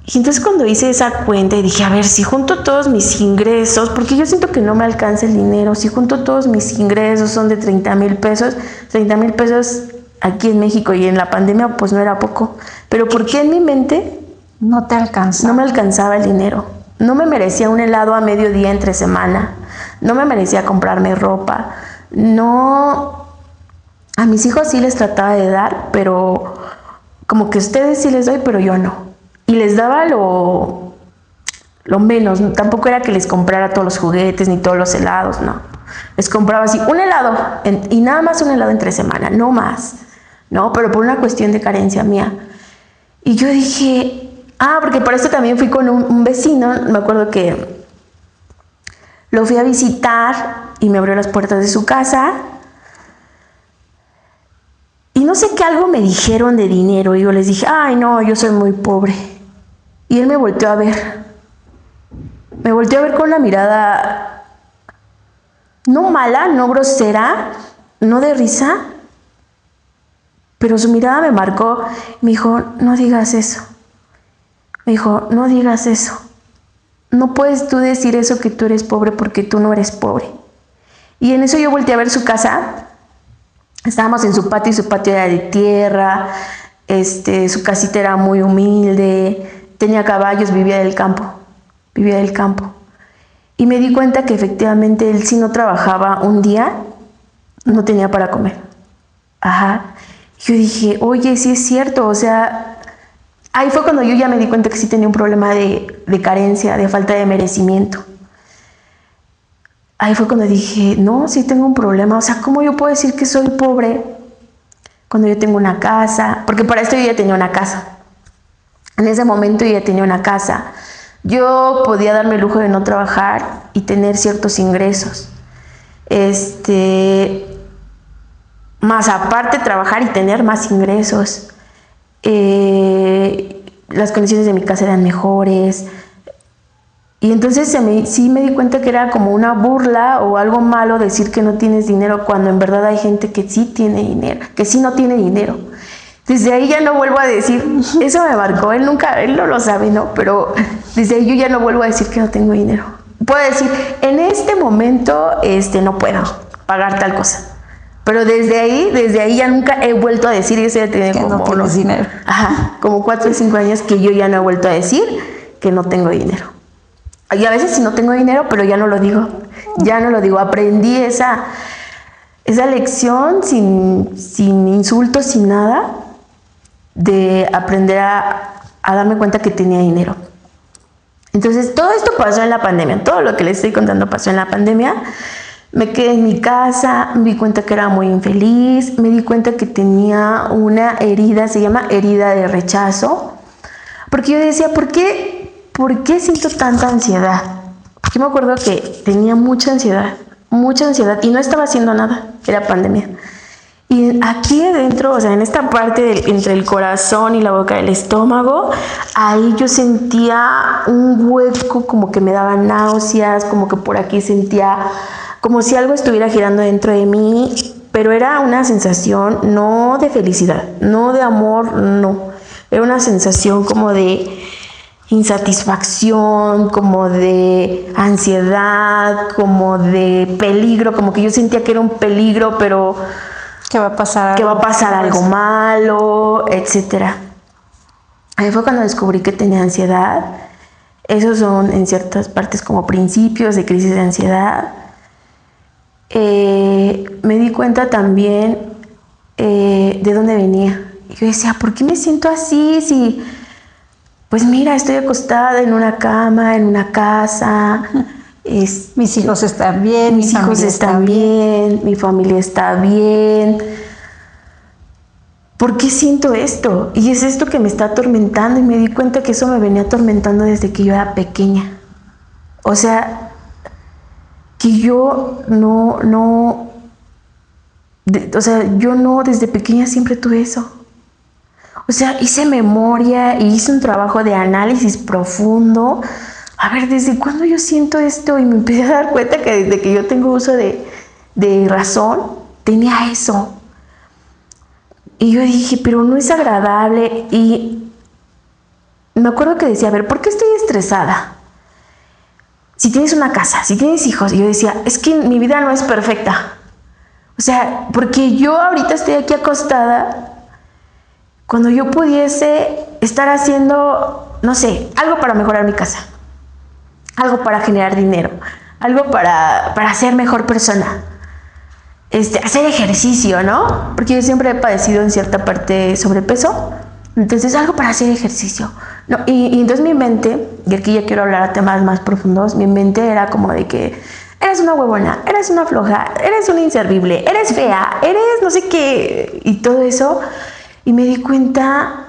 Y entonces cuando hice esa cuenta y dije, a ver, si junto todos mis ingresos, porque yo siento que no me alcanza el dinero, si junto todos mis ingresos son de 30,000 pesos, 30,000 pesos aquí en México y en la pandemia pues no era poco. Pero ¿por qué en mi mente no te alcanza? No me alcanzaba el dinero. No me merecía un helado a mediodía entre semana. No me merecía comprarme ropa. No, a mis hijos sí les trataba de dar, pero como que a ustedes sí les doy, pero yo no. Y les daba lo menos. Tampoco era que les comprara todos los juguetes ni todos los helados, no. Les compraba así un helado y nada más un helado entre semana, no más. No, pero por una cuestión de carencia mía. Y yo dije, porque por eso también fui con un vecino, me acuerdo que lo fui a visitar y me abrió las puertas de su casa. Y no sé qué algo me dijeron de dinero y yo les dije, ay no, yo soy muy pobre. Y él me volteó a ver. Me volteó a ver con una mirada no mala, no grosera, no de risa, pero su mirada me marcó. Me dijo, no digas eso. Me dijo, no digas eso. No puedes tú decir eso, que tú eres pobre, porque tú no eres pobre. Y en eso yo volteé a ver su casa. Estábamos en su patio y su patio era de tierra. Su casita era muy humilde. Tenía caballos, vivía del campo. Y me di cuenta que efectivamente él, si no trabajaba un día, no tenía para comer. Yo dije, oye, sí es cierto, o sea, ahí fue cuando yo ya me di cuenta que sí tenía un problema de carencia, de falta de merecimiento. Ahí fue cuando dije, no, sí tengo un problema, o sea, ¿cómo yo puedo decir que soy pobre cuando yo tengo una casa? Porque para esto yo ya tenía una casa. En ese momento yo ya tenía una casa. Yo podía darme el lujo de no trabajar y tener ciertos ingresos. Más aparte trabajar y tener más ingresos. Las condiciones de mi casa eran mejores. Y entonces sí me di cuenta que era como una burla o algo malo decir que no tienes dinero, cuando en verdad hay gente que sí tiene dinero, que sí no tiene dinero. Desde ahí ya no vuelvo a decir, eso me marcó, él no lo sabe, ¿no? Pero desde ahí yo ya no vuelvo a decir que no tengo dinero. Puedo decir, en este momento no puedo pagar tal cosa. Pero desde ahí ya nunca he vuelto a decir, eso ya tiene que como no tienes dinero. Como 4 o 5 años que yo ya no he vuelto a decir que no tengo dinero. Y a veces sí no tengo dinero, pero ya no lo digo. Aprendí esa lección sin insultos, sin nada, de aprender a darme cuenta que tenía dinero. Entonces todo esto pasó en la pandemia. Todo lo que les estoy contando pasó en la pandemia. Me quedé en mi casa, me di cuenta que era muy infeliz, me di cuenta que tenía una herida, se llama herida de rechazo, porque yo decía, ¿por qué siento tanta ansiedad? Yo me acuerdo que tenía mucha ansiedad y no estaba haciendo nada, era pandemia. Y aquí adentro, o sea, en esta parte entre el corazón y la boca del estómago, ahí yo sentía un hueco, como que me daba náuseas, como que por aquí sentía como si algo estuviera girando dentro de mí, pero era una sensación no de felicidad, no de amor, no. Era una sensación como de insatisfacción, como de ansiedad, como de peligro, como que yo sentía que era un peligro, pero que va a pasar algo malo, etcétera. Ahí fue cuando descubrí que tenía ansiedad. Esos son en ciertas partes como principios de crisis de ansiedad. Me di cuenta también de dónde venía. Yo decía, ¿por qué me siento así? Si, pues mira, estoy acostada en una cama, en una casa. Mis hijos están bien, mis hijos están bien, mi familia está bien. ¿Por qué siento esto? Y es esto que me está atormentando, y me di cuenta que eso me venía atormentando desde que yo era pequeña. O sea, que yo yo desde pequeña siempre tuve eso. O sea, hice memoria y hice un trabajo de análisis profundo. A ver, ¿desde cuándo yo siento esto? Y me empecé a dar cuenta que desde que yo tengo uso de razón, tenía eso. Y yo dije, pero no es agradable. Y me acuerdo que decía, a ver, ¿por qué estoy estresada? Si tienes una casa, si tienes hijos. Y yo decía, es que mi vida no es perfecta. O sea, porque yo ahorita estoy aquí acostada cuando yo pudiese estar haciendo, no sé, algo para mejorar mi casa, algo para generar dinero, algo para ser mejor persona. Hacer ejercicio, ¿no? Porque yo siempre he padecido en cierta parte sobrepeso. Entonces, algo para hacer ejercicio. No, y entonces mi mente, y aquí ya quiero hablar a temas más profundos, mi mente era como de que eres una huevona, eres una floja, eres una inservible, eres fea, eres no sé qué, y todo eso. Y me di cuenta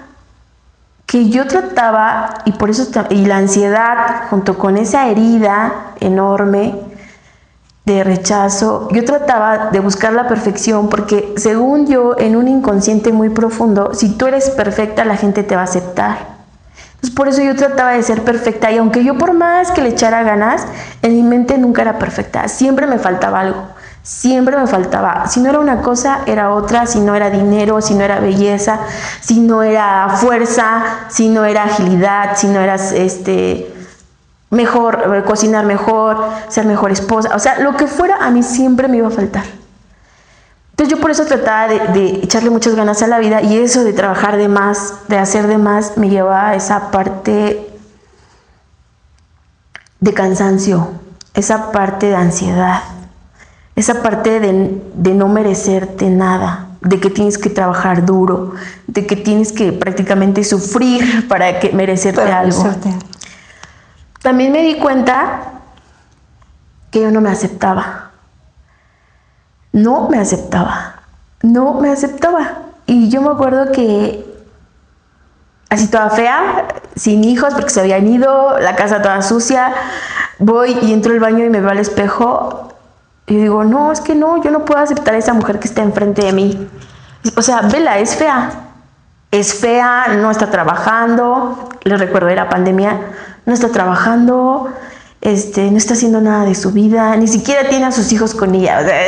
que yo trataba, y por eso, y la ansiedad, junto con esa herida enorme de rechazo, yo trataba de buscar la perfección, porque según yo, en un inconsciente muy profundo, si tú eres perfecta, la gente te va a aceptar. Entonces por eso yo trataba de ser perfecta, y aunque yo por más que le echara ganas, en mi mente nunca era perfecta, siempre me faltaba algo, siempre me faltaba. Si no era una cosa, era otra. Si no era dinero, si no era belleza, si no era fuerza, si no era agilidad, si no era mejor, cocinar mejor, ser mejor esposa, o sea, lo que fuera, a mí siempre me iba a faltar. Entonces yo por eso trataba de echarle muchas ganas a la vida, y eso de trabajar de más, de hacer de más, me llevaba a esa parte de cansancio, esa parte de ansiedad, esa parte de no merecerte nada, de que tienes que trabajar duro, de que tienes que prácticamente sufrir para merecerte algo. También me di cuenta que yo no me aceptaba. No me aceptaba. Y yo me acuerdo que así toda fea, sin hijos porque se habían ido, la casa toda sucia, voy y entro al baño y me veo al espejo y digo, no, es que no, yo no puedo aceptar a esa mujer que está enfrente de mí. O sea, vela, es fea, no está trabajando, les recuerdo, era pandemia, no está trabajando, no está haciendo nada de su vida, ni siquiera tiene a sus hijos con ella. O sea,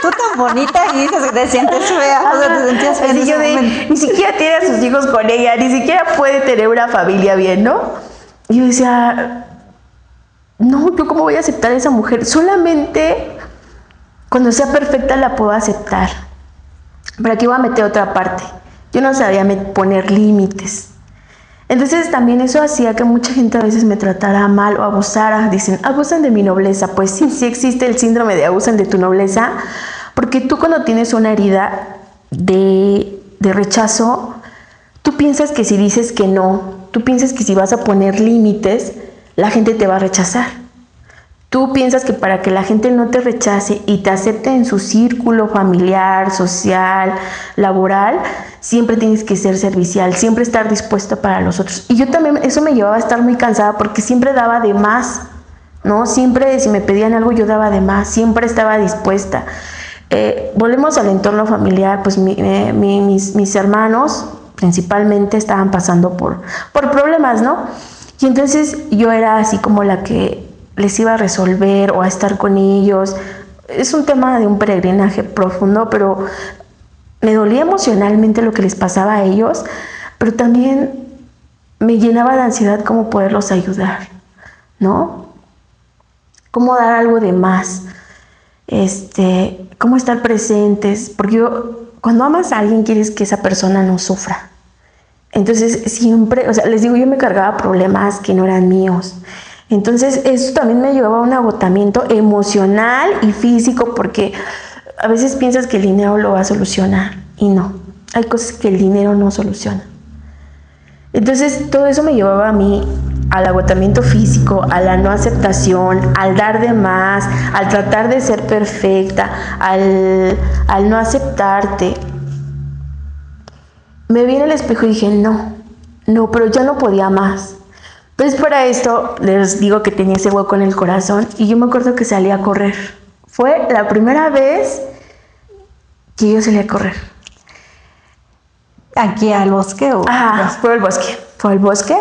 tú tan bonita y dices que te sientes fea, o sea, te sentías fea. Ni siquiera tiene a sus hijos con ella, ni siquiera puede tener una familia bien, ¿no? Y yo decía, no, ¿yo cómo voy a aceptar a esa mujer? Solamente cuando sea perfecta la puedo aceptar. Pero aquí voy a meter otra parte. Yo no sabía poner límites. Entonces también eso hacía que mucha gente a veces me tratara mal o abusara. Dicen, abusan de mi nobleza. Pues sí, sí existe el síndrome de abusan de tu nobleza, porque tú cuando tienes una herida de rechazo, tú piensas que si dices que no, tú piensas que si vas a poner límites, la gente te va a rechazar. Tú piensas que para que la gente no te rechace y te acepte en su círculo familiar, social, laboral, siempre tienes que ser servicial, siempre estar dispuesta para los otros. Y yo también, eso me llevaba a estar muy cansada porque siempre daba de más, ¿no? Siempre si me pedían algo yo daba de más, siempre estaba dispuesta. Volvemos al entorno familiar, pues mis hermanos principalmente estaban pasando por problemas, ¿no? Y entonces yo era así como la que les iba a resolver o a estar con ellos. Es un tema de un peregrinaje profundo, pero me dolía emocionalmente lo que les pasaba a ellos, pero también me llenaba de ansiedad cómo poderlos ayudar, ¿no? Cómo dar algo de más, cómo estar presentes, porque cuando amas a alguien quieres que esa persona no sufra. Entonces siempre, o sea, les digo, yo me cargaba problemas que no eran míos. Entonces eso también me llevaba a un agotamiento emocional y físico, porque a veces piensas que el dinero lo va a solucionar y no, hay cosas que el dinero no soluciona. Entonces todo eso me llevaba a mí al agotamiento físico, a la no aceptación, al dar de más, al tratar de ser perfecta, al no aceptarte. Me vi en el espejo y dije, no, pero ya no podía más. Entonces para esto les digo que tenía ese hueco en el corazón y yo me acuerdo que salí a correr. Fue la primera vez que yo salí a correr. ¿Aquí al bosque o...? Fue al bosque.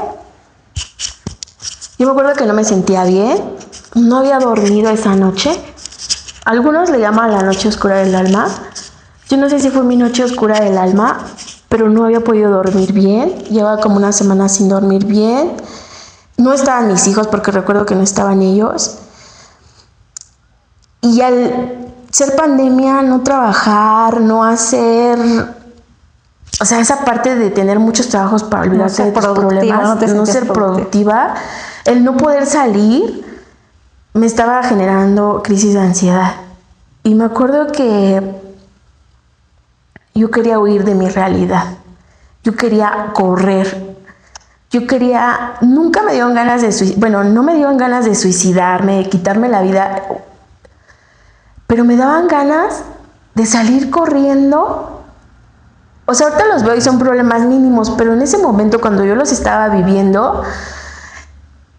Yo me acuerdo que no me sentía bien, no había dormido esa noche. Algunos le llaman la noche oscura del alma. Yo no sé si fue mi noche oscura del alma, pero no había podido dormir bien. Llevaba como una semana sin dormir bien. No estaban mis hijos, porque recuerdo que no estaban ellos. Y al ser pandemia, no trabajar, no hacer... O sea, esa parte de tener muchos trabajos para olvidarse de tus problemas, no ser productiva, el no poder salir, me estaba generando crisis de ansiedad. Y me acuerdo que yo quería huir de mi realidad. Yo quería correr. Nunca me dieron ganas de no me dieron ganas de suicidarme, de quitarme la vida, pero me daban ganas de salir corriendo. O sea, ahorita los veo y son problemas mínimos, pero en ese momento cuando yo los estaba viviendo,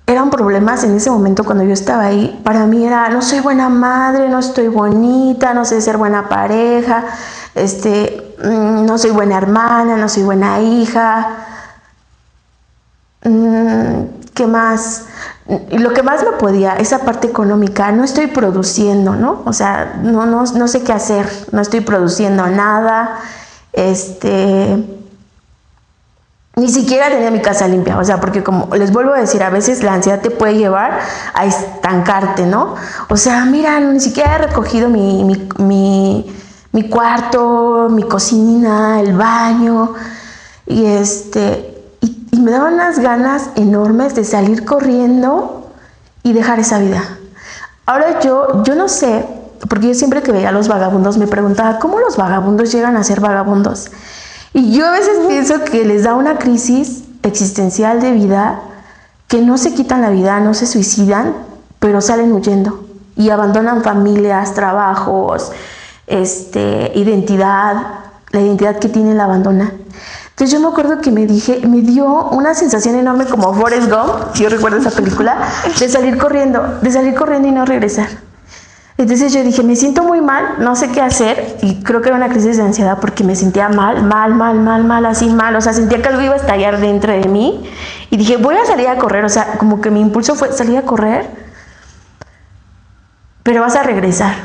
eran problemas en ese momento cuando yo estaba ahí. Para mí era, no soy buena madre, no estoy bonita, no sé ser buena pareja, no soy buena hermana, no soy buena hija. ¿Qué más? Y lo que más me podía, esa parte económica, no estoy produciendo, ¿no? O sea, no sé qué hacer, no estoy produciendo nada. Ni siquiera tenía mi casa limpia, o sea, porque como les vuelvo a decir, a veces la ansiedad te puede llevar a estancarte, ¿no? O sea, mira, ni siquiera he recogido mi cuarto, mi cocina, el baño, y me daban unas ganas enormes de salir corriendo y dejar esa vida. Ahora yo no sé, porque yo siempre que veía a los vagabundos me preguntaba, ¿cómo los vagabundos llegan a ser vagabundos? Y yo a veces pienso que les da una crisis existencial de vida, que no se quitan la vida, no se suicidan, pero salen huyendo y abandonan familias, trabajos, identidad, la identidad que tienen la abandonan. Entonces yo me acuerdo que me dio una sensación enorme como Forrest Gump, yo recuerdo esa película, de salir corriendo y no regresar. Entonces yo dije, me siento muy mal, no sé qué hacer, y creo que era una crisis de ansiedad porque me sentía mal, así mal, o sea, sentía que algo iba a estallar dentro de mí, y dije, voy a salir a correr, o sea, como que mi impulso fue salir a correr, pero vas a regresar,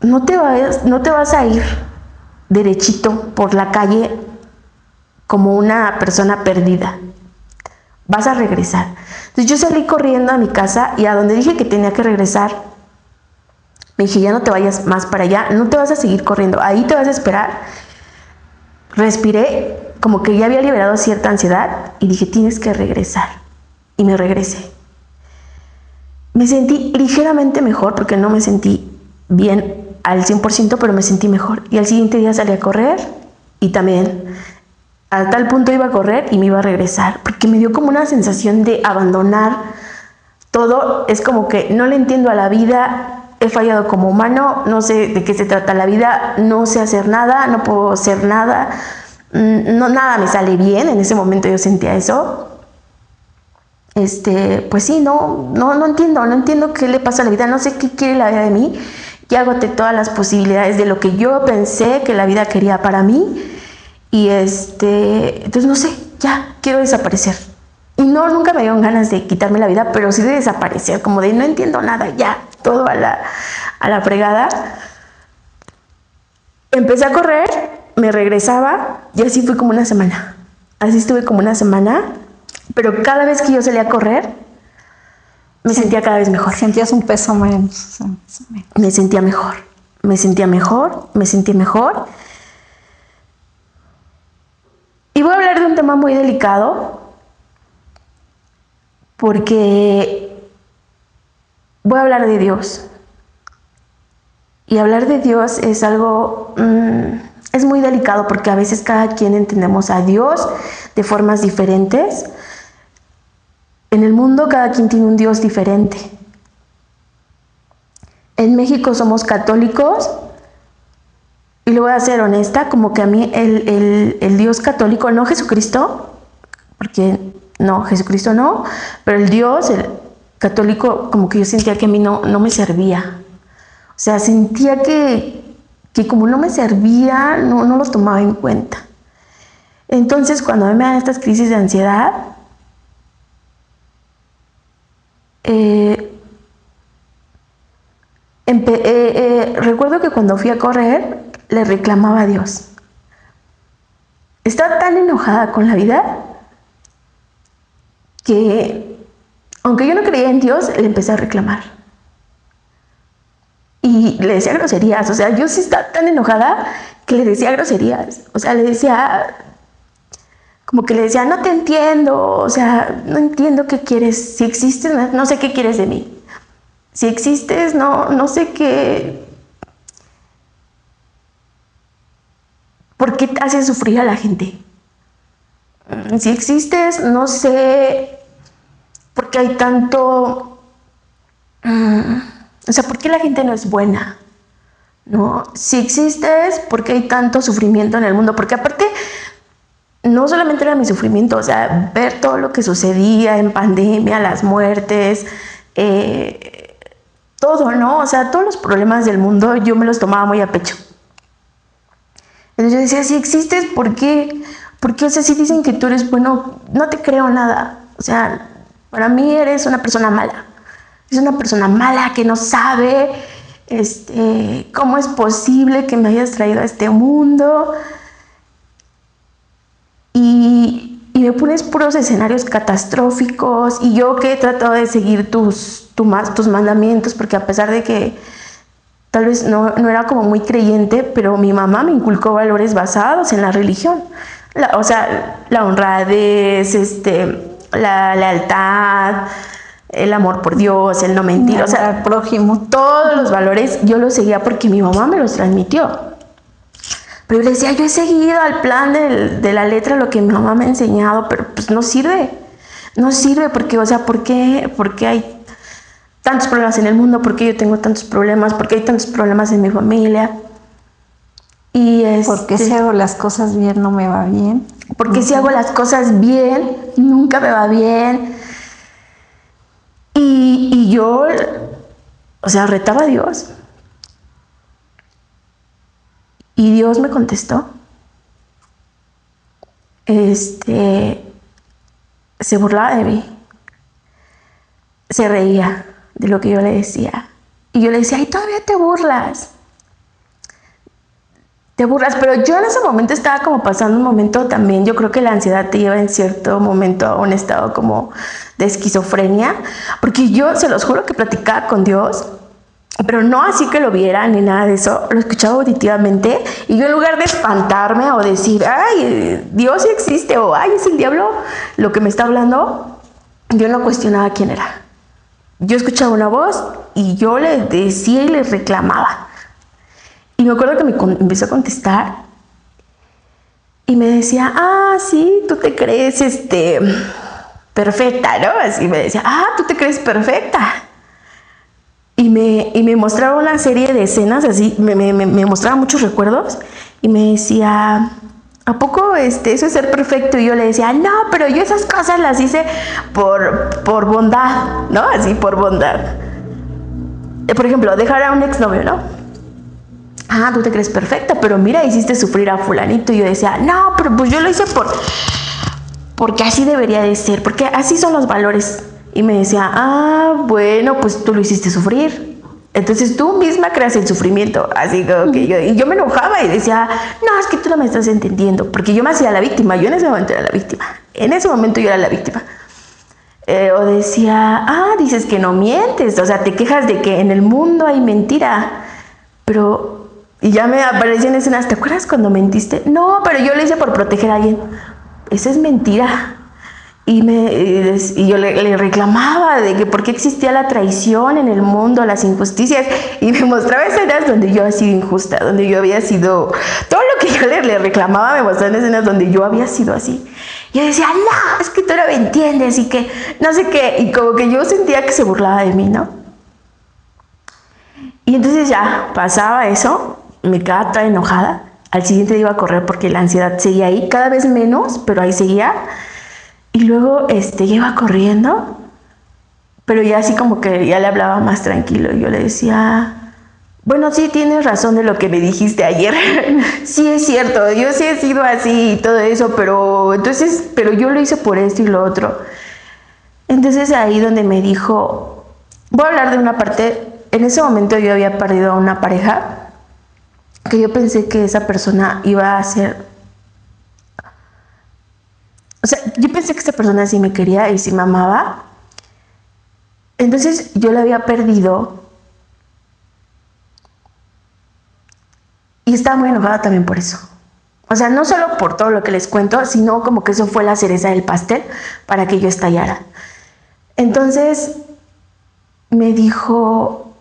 no te vas a ir derechito por la calle como una persona perdida, vas a regresar. Entonces yo salí corriendo a mi casa, y a donde dije que tenía que regresar, me dije, ya no te vayas más para allá, no te vas a seguir corriendo, ahí te vas a esperar. Respiré, como que ya había liberado cierta ansiedad, y dije, tienes que regresar. Y me regresé. Me sentí ligeramente mejor, porque no me sentí bien al 100%, pero me sentí mejor. Y al siguiente día salí a correr, y también a tal punto iba a correr y me iba a regresar, porque me dio como una sensación de abandonar todo. Es como que no le entiendo a la vida, he fallado como humano, no sé de qué se trata la vida, no sé hacer nada, no puedo hacer nada, nada me sale bien. En ese momento yo sentía eso. Pues sí, no entiendo qué le pasa a la vida, no sé qué quiere la vida de mí. Ya agoté todas las posibilidades de lo que yo pensé que la vida quería para mí, y entonces no sé, ya quiero desaparecer. Y nunca me dieron ganas de quitarme la vida, pero sí de desaparecer, como de no entiendo nada, ya, todo a la fregada. Empecé a correr, me regresaba, y así fui como una semana. Así estuve como una semana, Pero cada vez que yo salía a correr, me sentía cada vez mejor. Sentías un peso menos. Me sentía mejor. Y voy a hablar de un tema muy delicado, porque voy a hablar de Dios. Y hablar de Dios es algo, es muy delicado, porque a veces cada quien entendemos a Dios de formas diferentes. En el mundo cada quien tiene un Dios diferente. En México somos católicos, y le voy a ser honesta, como que a mí el Dios católico, no Jesucristo, porque no, Jesucristo no, pero el Dios el católico, como que yo sentía que a mí no me servía. O sea, sentía que como no me servía, no lo tomaba en cuenta. Entonces, cuando a mí me dan estas crisis de ansiedad, recuerdo que cuando fui a correr, le reclamaba a Dios. Estaba tan enojada con la vida que, aunque yo no creía en Dios, le empecé a reclamar. Y le decía groserías. O sea, yo sí estaba tan enojada que le decía groserías. O sea, le decía, como que le decía, no te entiendo. O sea, no entiendo qué quieres. Si existes, no sé qué quieres de mí. Si existes, no sé qué. ¿Por qué haces sufrir a la gente? Si existes, no sé por qué hay tanto. O sea, ¿por qué la gente no es buena? ¿No? Si existes, ¿por qué hay tanto sufrimiento en el mundo? Porque aparte, no solamente era mi sufrimiento, o sea, ver todo lo que sucedía en pandemia, las muertes, todo, ¿no? O sea, todos los problemas del mundo yo me los tomaba muy a pecho. Entonces yo decía, si existes, ¿por qué? Porque, o sea, si dicen que tú eres bueno, no te creo nada. O sea, para mí eres una persona mala. Es una persona mala que no sabe cómo es posible que me hayas traído a este mundo. Y me pones puros escenarios catastróficos. Y yo que he tratado de seguir tus mandamientos, porque a pesar de que tal vez no era como muy creyente, pero mi mamá me inculcó valores basados en la religión. O sea, la honradez, la lealtad, el amor por Dios, el no mentir, o sea, al prójimo. Todos los valores yo los seguía porque mi mamá me los transmitió. Pero yo le decía, yo he seguido al plan de la letra lo que mi mamá me ha enseñado, pero pues no sirve. No sirve porque, o sea, ¿por qué hay tantos problemas en el mundo? ¿Por qué yo tengo tantos problemas? ¿Por qué hay tantos problemas en mi familia? Y porque si hago las cosas bien no me va bien. Porque si hago las cosas bien nunca me va bien. Y yo, o sea, retaba a Dios. Y Dios me contestó. Se burlaba de mí. Se reía de lo que yo le decía. Y yo le decía, ay, todavía te burlas. Te burlas, pero yo en ese momento estaba como pasando un momento también, yo creo que la ansiedad te lleva en cierto momento a un estado como de esquizofrenia, porque yo se los juro que platicaba con Dios, pero no así que lo viera ni nada de eso, lo escuchaba auditivamente, y yo en lugar de espantarme o decir, ay, Dios sí existe, o ay, es el diablo lo que me está hablando, yo no cuestionaba quién era. Yo escuchaba una voz y yo le decía y le reclamaba. Y me acuerdo que me empezó a contestar y me decía, sí, tú te crees perfecta, ¿no? Así me decía, tú te crees perfecta. Y me mostraba una serie de escenas así, me mostraba muchos recuerdos y me decía, ¿a poco eso es ser perfecto? Y yo le decía, no, pero yo esas cosas las hice por bondad, ¿no? Así, por bondad. Por ejemplo, dejar a un exnovio, ¿no? Tú te crees perfecta, pero mira, hiciste sufrir a fulanito. Y yo decía, no, pero pues yo lo hice porque así debería de ser, porque así son los valores. Y me decía, bueno, pues tú lo hiciste sufrir. Entonces tú misma creas el sufrimiento. Así como que yo me enojaba y decía, no, es que tú no me estás entendiendo, porque yo me hacía la víctima. Yo en ese momento era la víctima. En ese momento yo era la víctima. O decía, dices que no mientes, o sea, te quejas de que en el mundo hay mentira, pero... Y ya me aparecían escenas, ¿te acuerdas cuando mentiste? No, pero yo lo hice por proteger a alguien. Esa es mentira. Y yo le reclamaba de que por qué existía la traición en el mundo, las injusticias, y me mostraba escenas donde yo había sido injusta, donde yo había sido, todo lo que yo le reclamaba me mostraba escenas donde yo había sido así. Y yo decía, no, es que tú no me entiendes y que no sé qué, y como que yo sentía que se burlaba de mí, ¿no? Y entonces ya pasaba eso, me quedaba toda enojada, al siguiente día iba a correr porque la ansiedad seguía ahí, cada vez menos, pero ahí seguía. Y luego ya iba corriendo, pero ya así como que ya le hablaba más tranquilo. Y yo le decía, bueno, sí, tienes razón de lo que me dijiste ayer. Sí, es cierto, yo sí he sido así y todo eso, pero yo lo hice por esto y lo otro. Entonces ahí donde me dijo, voy a hablar de una parte, en ese momento yo había perdido a una pareja, que yo pensé que esa persona iba a ser... O sea, yo pensé que esta persona sí me quería y sí me amaba. Entonces yo la había perdido. Y estaba muy enojada también por eso. O sea, no solo por todo lo que les cuento, sino como que eso fue la cereza del pastel para que yo estallara. Entonces me dijo,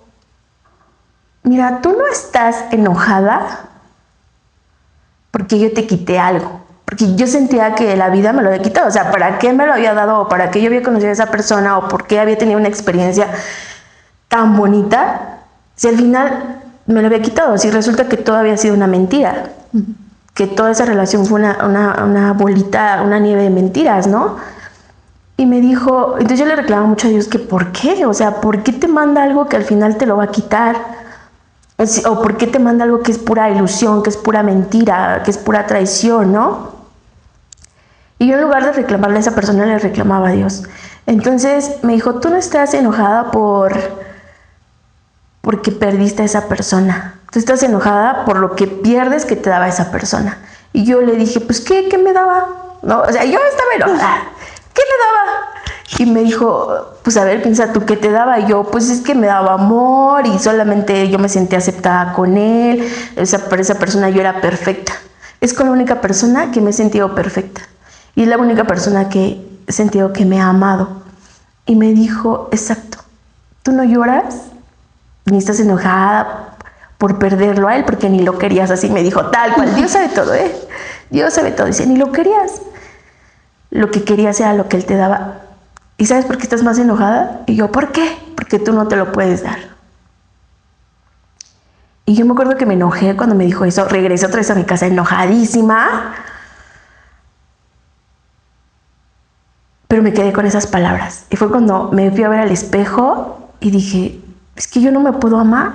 mira, tú no estás enojada porque yo te quité algo. Porque yo sentía que la vida me lo había quitado. O sea, ¿para qué me lo había dado? ¿O para qué yo había conocido a esa persona? ¿O por qué había tenido una experiencia tan bonita? Si al final me lo había quitado. Si resulta que todo había sido una mentira. Que toda esa relación fue una bolita, una nieve de mentiras, ¿no? Y me dijo... Entonces yo le reclamaba mucho a Dios que ¿por qué? O sea, ¿por qué te manda algo que al final te lo va a quitar? ¿O por qué te manda algo que es pura ilusión, que es pura mentira, que es pura traición, ¿no? Y yo en lugar de reclamarle a esa persona, le reclamaba a Dios. Entonces me dijo, tú no estás enojada porque perdiste a esa persona. Tú estás enojada por lo que pierdes que te daba esa persona. Y yo le dije, pues, ¿qué me daba? No, o sea, yo estaba enojada. ¿Qué me daba? Y me dijo, pues a ver, piensa tú, ¿qué te daba? Y yo, pues es que me daba amor y solamente yo me sentía aceptada con él. Para esa persona yo era perfecta. Es con la única persona que me he sentido perfecta. Y es la única persona que he sentido que me ha amado. Y me dijo, exacto, tú no lloras ni estás enojada por perderlo a él porque ni lo querías. Así me dijo, tal cual, Dios sabe todo, Dios sabe todo. Dice, ni lo querías. Lo que querías era lo que él te daba. ¿Y sabes por qué estás más enojada? Y yo, ¿por qué? Porque tú no te lo puedes dar. Y yo me acuerdo que me enojé cuando me dijo eso. Regresé otra vez a mi casa enojadísima. Pero me quedé con esas palabras. Y fue cuando me fui a ver al espejo y dije, es que yo no me puedo amar.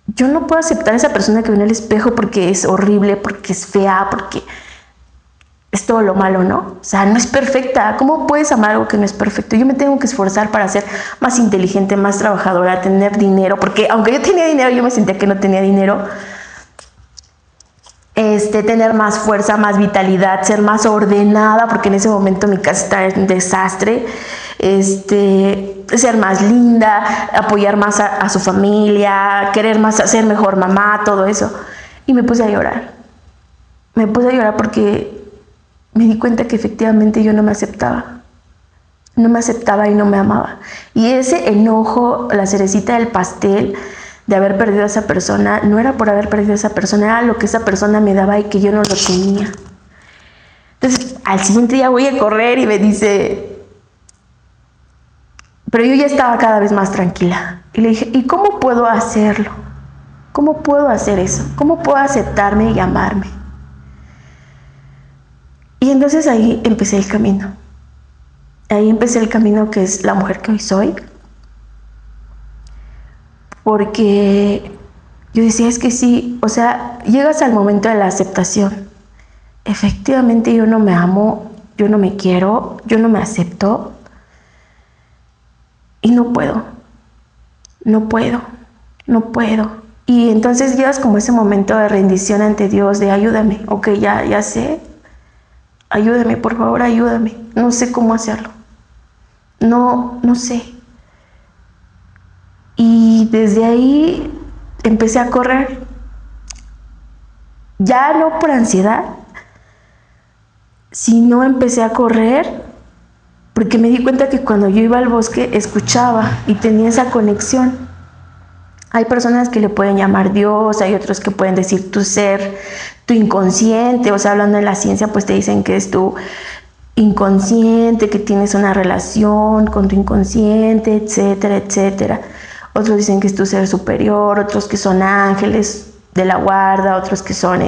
Yo no puedo aceptar a esa persona que ve en el espejo porque es horrible, porque es fea, porque es todo lo malo, ¿no? O sea, no es perfecta. ¿Cómo puedes amar algo que no es perfecto? Yo me tengo que esforzar para ser más inteligente, más trabajadora, tener dinero, porque aunque yo tenía dinero, yo me sentía que no tenía dinero. Tener más fuerza, más vitalidad, ser más ordenada, porque en ese momento mi casa estaba en desastre, ser más linda, apoyar más a su familia, querer más, ser mejor mamá, todo eso. Y me puse a llorar. Me puse a llorar porque me di cuenta que efectivamente yo no me aceptaba. No me aceptaba y no me amaba. Y ese enojo, la cerecita del pastel de haber perdido a esa persona, no era por haber perdido a esa persona, era lo que esa persona me daba y que yo no lo tenía. Entonces, al siguiente día voy a correr y me dice, pero yo ya estaba cada vez más tranquila. Y le dije, ¿y cómo puedo hacerlo? ¿Cómo puedo hacer eso? ¿Cómo puedo aceptarme y amarme? Y entonces ahí empecé el camino. Ahí empecé el camino que es la mujer que hoy soy. Porque yo decía, es que sí, o sea, llegas al momento de la aceptación. Efectivamente yo no me amo, yo no me quiero, yo no me acepto. Y no puedo. Y entonces llegas como ese momento de rendición ante Dios, de ayúdame, ok, ya sé. Ayúdame, por favor, ayúdame. No sé cómo hacerlo. no sé. Y desde ahí empecé a correr. Ya no por ansiedad, sino empecé a correr porque me di cuenta que cuando yo iba al bosque escuchaba y tenía esa conexión. Hay personas que le pueden llamar Dios, hay otros que pueden decir tu ser, tu inconsciente, o sea, hablando de la ciencia, pues te dicen que es tu inconsciente, que tienes una relación con tu inconsciente, etcétera, etcétera. Otros dicen que es tu ser superior, otros que son ángeles de la guarda, otros que son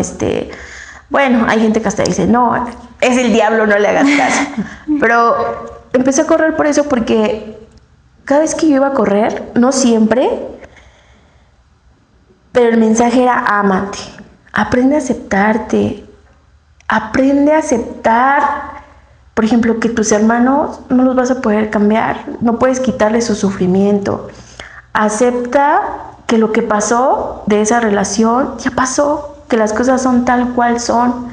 bueno, hay gente que hasta dice, no, es el diablo, no le hagas caso. Pero empecé a correr por eso, porque cada vez que yo iba a correr, no siempre, pero el mensaje era ámate, aprende a aceptarte, aprende a aceptar, por ejemplo, que tus hermanos no los vas a poder cambiar, no puedes quitarles su sufrimiento. Acepta que lo que pasó de esa relación ya pasó, que las cosas son tal cual son.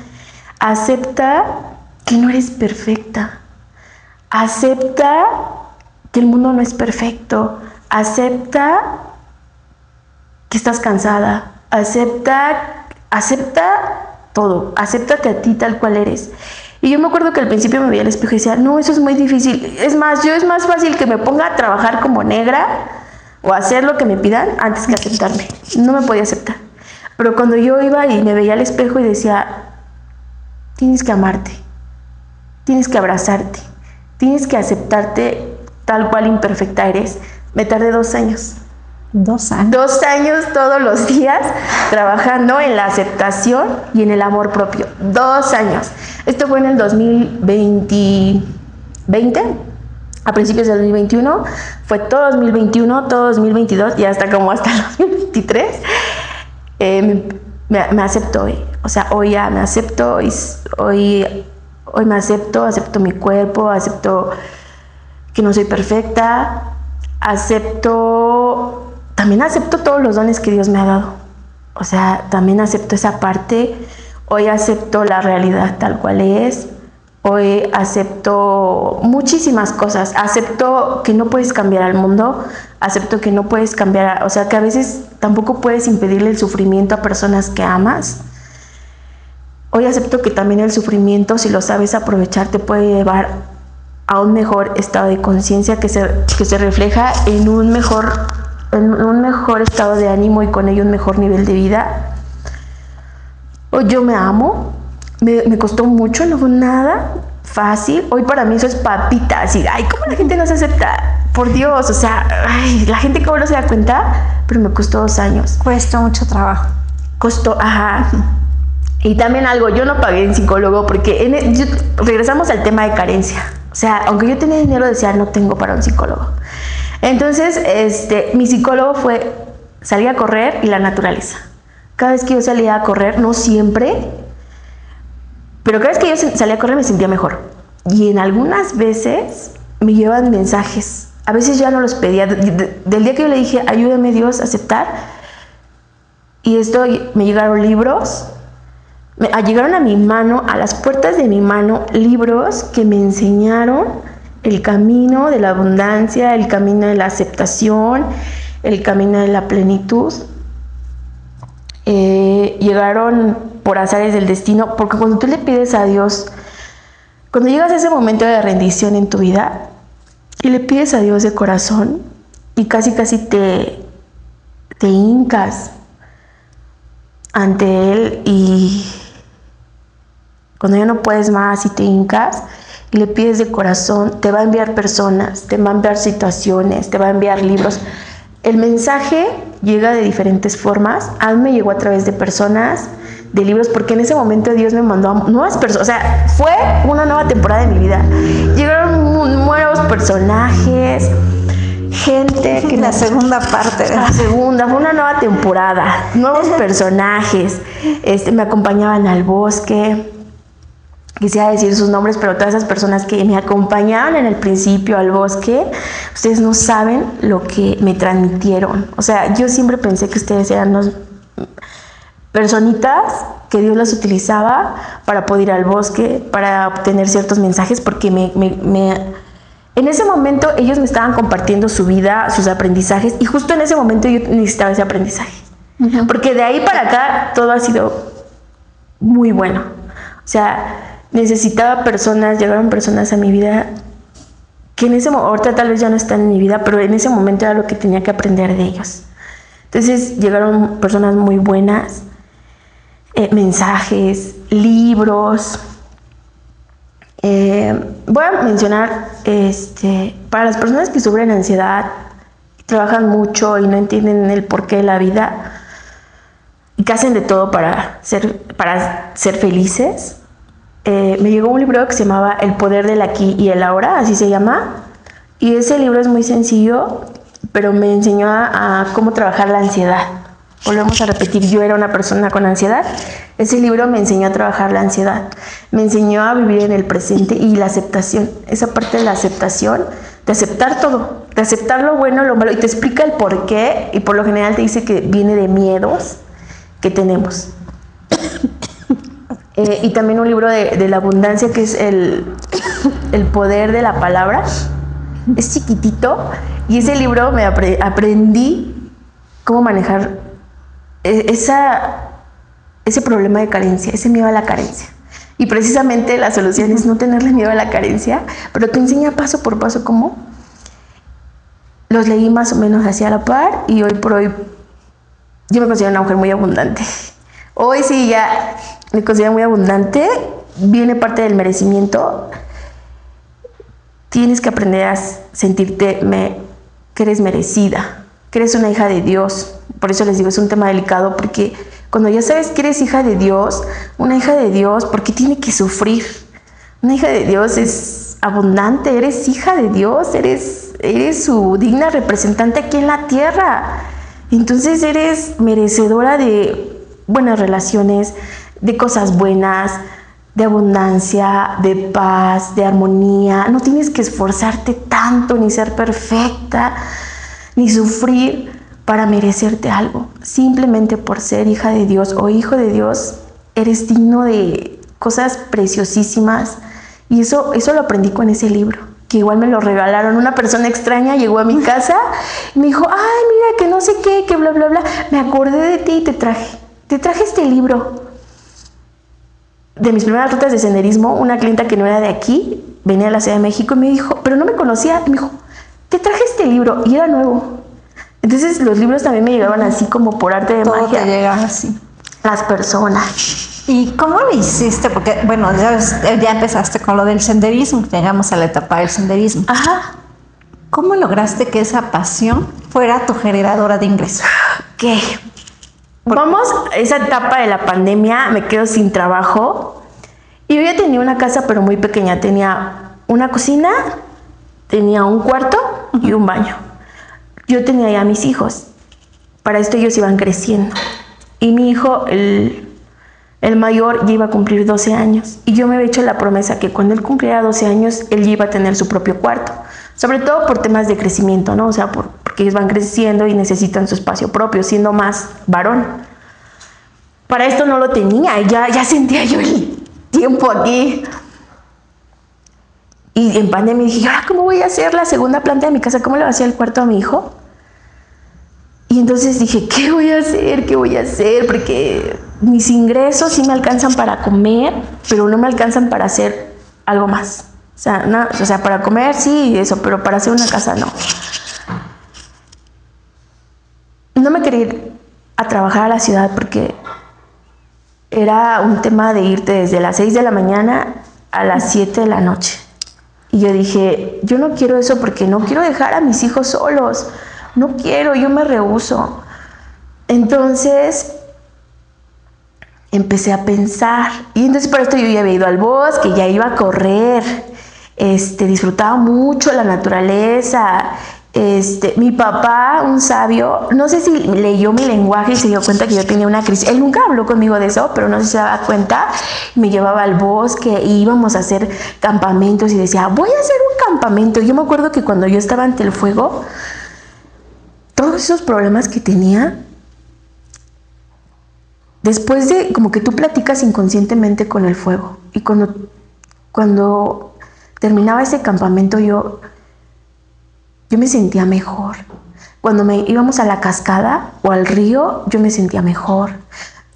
Acepta que no eres perfecta. Acepta que el mundo no es perfecto. Acepta que estás cansada. Acepta todo. Acéptate a ti tal cual eres. Y yo me acuerdo que al principio me veía al espejo y decía, no, eso es muy difícil. Es más fácil que me ponga a trabajar como negra o hacer lo que me pidan antes que aceptarme. No me podía aceptar. Pero cuando yo iba y me veía al espejo y decía, tienes que amarte, tienes que abrazarte, tienes que aceptarte tal cual imperfecta eres. Me tardé 2 años. 2 años. 2 años todos los días trabajando en la aceptación y en el amor propio. 2 años. Esto fue en el 2020, a principios del 2021. Fue todo 2021, todo 2022 y hasta el 2023. Me acepto hoy. O sea, hoy ya me acepto. Hoy me acepto mi cuerpo, acepto que no soy perfecta, también acepto todos los dones que Dios me ha dado. O sea, también acepto esa parte. Hoy acepto la realidad tal cual es. Hoy acepto muchísimas cosas. Acepto que no puedes cambiar al mundo. Acepto que no puedes cambiar, o sea, que a veces tampoco puedes impedirle el sufrimiento a personas que amas. Hoy acepto que también el sufrimiento, si lo sabes aprovechar, te puede llevar a un mejor estado de conciencia que se refleja en un mejor estado de ánimo y con ello un mejor nivel de vida. Hoy yo me amo. Me costó mucho, no fue nada fácil. Hoy para mí eso es papita, así, ay, ¿cómo la gente no se acepta? Por Dios, o sea, ay, la gente cómo no se da cuenta, pero me costó 2 años. Cuesta mucho trabajo. Costó, ajá. Y también algo, yo no pagué en psicólogo porque regresamos al tema de carencia. O sea, aunque yo tenía dinero, decía, no tengo para un psicólogo. Entonces, mi psicólogo fue salir a correr y la naturaleza. Cada vez que yo salía a correr, no siempre, pero cada vez que yo salía a correr me sentía mejor. Y en algunas veces me llevan mensajes. A veces ya no los pedía. Del día que yo le dije, ayúdame Dios a aceptar, y me llegaron libros. Llegaron a mi mano, a las puertas de mi mano, libros que me enseñaron el camino de la abundancia, el camino de la aceptación, el camino de la plenitud. Llegaron por azares del destino, porque cuando tú le pides a Dios, cuando llegas a ese momento de rendición en tu vida y le pides a Dios de corazón y casi te hincas ante Él, y cuando ya no puedes más y te hincas y le pides de corazón, te va a enviar personas, te va a enviar situaciones, te va a enviar libros. El mensaje llega de diferentes formas. A mí me llegó a través de personas, de libros, porque en ese momento Dios me mandó a nuevas personas. O sea, fue una nueva temporada de mi vida. Llegaron nuevos personajes, gente que... La segunda parte. La segunda, fue una nueva temporada, nuevos personajes. Me acompañaban al bosque. Quisiera decir sus nombres, pero todas esas personas que me acompañaban en el principio al bosque, ustedes no saben lo que me transmitieron. O sea, yo siempre pensé que ustedes eran unas personitas que Dios las utilizaba para poder ir al bosque, para obtener ciertos mensajes, porque En ese momento ellos me estaban compartiendo su vida, sus aprendizajes, y justo en ese momento yo necesitaba ese aprendizaje. Porque de ahí para acá todo ha sido muy bueno. O sea, necesitaba personas, llegaron personas a mi vida que en ese momento, ahorita tal vez ya no están en mi vida, pero en ese momento era lo que tenía que aprender de ellos. Entonces llegaron personas muy buenas, mensajes, libros. Voy a mencionar, para las personas que sufren ansiedad, trabajan mucho y no entienden el porqué de la vida y que hacen de todo para ser felices. Me llegó un libro que se llamaba El poder del aquí y el ahora, así se llama, y ese libro es muy sencillo, pero me enseñó a cómo trabajar la ansiedad. Volvemos a repetir, yo era una persona con ansiedad. Ese libro me enseñó a trabajar la ansiedad, me enseñó a vivir en el presente y la aceptación, esa parte de la aceptación, de aceptar todo, de aceptar lo bueno, lo malo, y te explica el por qué, y por lo general te dice que viene de miedos que tenemos. Y también un libro de la abundancia, que es el poder de la palabra. Es chiquitito, y ese libro me aprendí cómo manejar ese problema de carencia, ese miedo a la carencia. Y precisamente la solución es no tenerle miedo a la carencia, pero te enseña paso por paso cómo. Los leí más o menos así a la par, y hoy por hoy yo me considero una mujer muy abundante. Hoy sí ya me considero muy abundante. Viene parte del merecimiento. Tienes que aprender a sentirte que eres merecida, que eres una hija de Dios. Por eso les digo, es un tema delicado, porque cuando ya sabes que eres hija de Dios, una hija de Dios, ¿por qué tiene que sufrir? Una hija de Dios es abundante, eres hija de Dios, eres su digna representante aquí en la tierra. Entonces eres merecedora de buenas relaciones, de cosas buenas, de abundancia, de paz, de armonía. No tienes que esforzarte tanto, ni ser perfecta, ni sufrir para merecerte algo. Simplemente por ser hija de Dios o hijo de Dios, eres digno de cosas preciosísimas. Y eso lo aprendí con ese libro, que igual me lo regalaron. Una persona extraña llegó a mi casa y me dijo, ay, mira, que no sé qué, que bla, bla, bla. Me acordé de ti y te traje este libro. De mis primeras rutas de senderismo, una clienta que no era de aquí, venía a la Ciudad de México y me dijo, pero no me conocía, y me dijo, te traje este libro, y era nuevo. Entonces los libros también me llegaban así como por arte de Todo magia. te llega así. Las personas. ¿Y cómo le hiciste? Porque, bueno, ya empezaste con lo del senderismo, llegamos a la etapa del senderismo. Ajá. ¿Cómo lograste que esa pasión fuera tu generadora de ingresos? ¿Qué? Vamos, esa etapa de la pandemia, me quedo sin trabajo. Y yo ya tenía una casa, pero muy pequeña. Tenía una cocina, tenía un cuarto y un baño. Yo tenía ya mis hijos. Para esto ellos iban creciendo. Y mi hijo, el mayor, ya iba a cumplir 12 años. Y yo me había hecho la promesa que cuando él cumpliera 12 años, él ya iba a tener su propio cuarto. Sobre todo por temas de crecimiento, ¿no? O sea, porque ellos van creciendo y necesitan su espacio propio, siendo más varón. Para esto no lo tenía, ya sentía yo el tiempo aquí. Y en pandemia dije, ¿ahora cómo voy a hacer la segunda planta de mi casa? ¿Cómo le voy a hacer el cuarto a mi hijo? Y entonces dije, ¿qué voy a hacer? ¿Qué voy a hacer? Porque mis ingresos sí me alcanzan para comer, pero no me alcanzan para hacer algo más. O sea, para comer sí, eso, pero para hacer una casa no. No me quería ir a trabajar a la ciudad porque era un tema de irte desde las 6 de la mañana a las 7 de la noche. Y yo dije, yo no quiero eso porque no quiero dejar a mis hijos solos. No quiero, yo me rehúso. Entonces empecé a pensar. Y entonces por esto yo ya había ido al bosque, ya iba a correr. Disfrutaba mucho la naturaleza. Mi papá, un sabio, no sé si leyó mi lenguaje y se dio cuenta que yo tenía una crisis. Él nunca habló conmigo de eso, pero no sé si se daba cuenta. Me llevaba al bosque y íbamos a hacer campamentos y decía, voy a hacer un campamento. Yo me acuerdo que cuando yo estaba ante el fuego, todos esos problemas que tenía, después de como que tú platicas inconscientemente con el fuego. Y cuando terminaba ese campamento yo yo me sentía mejor. Cuando íbamos a la cascada o al río, yo me sentía mejor.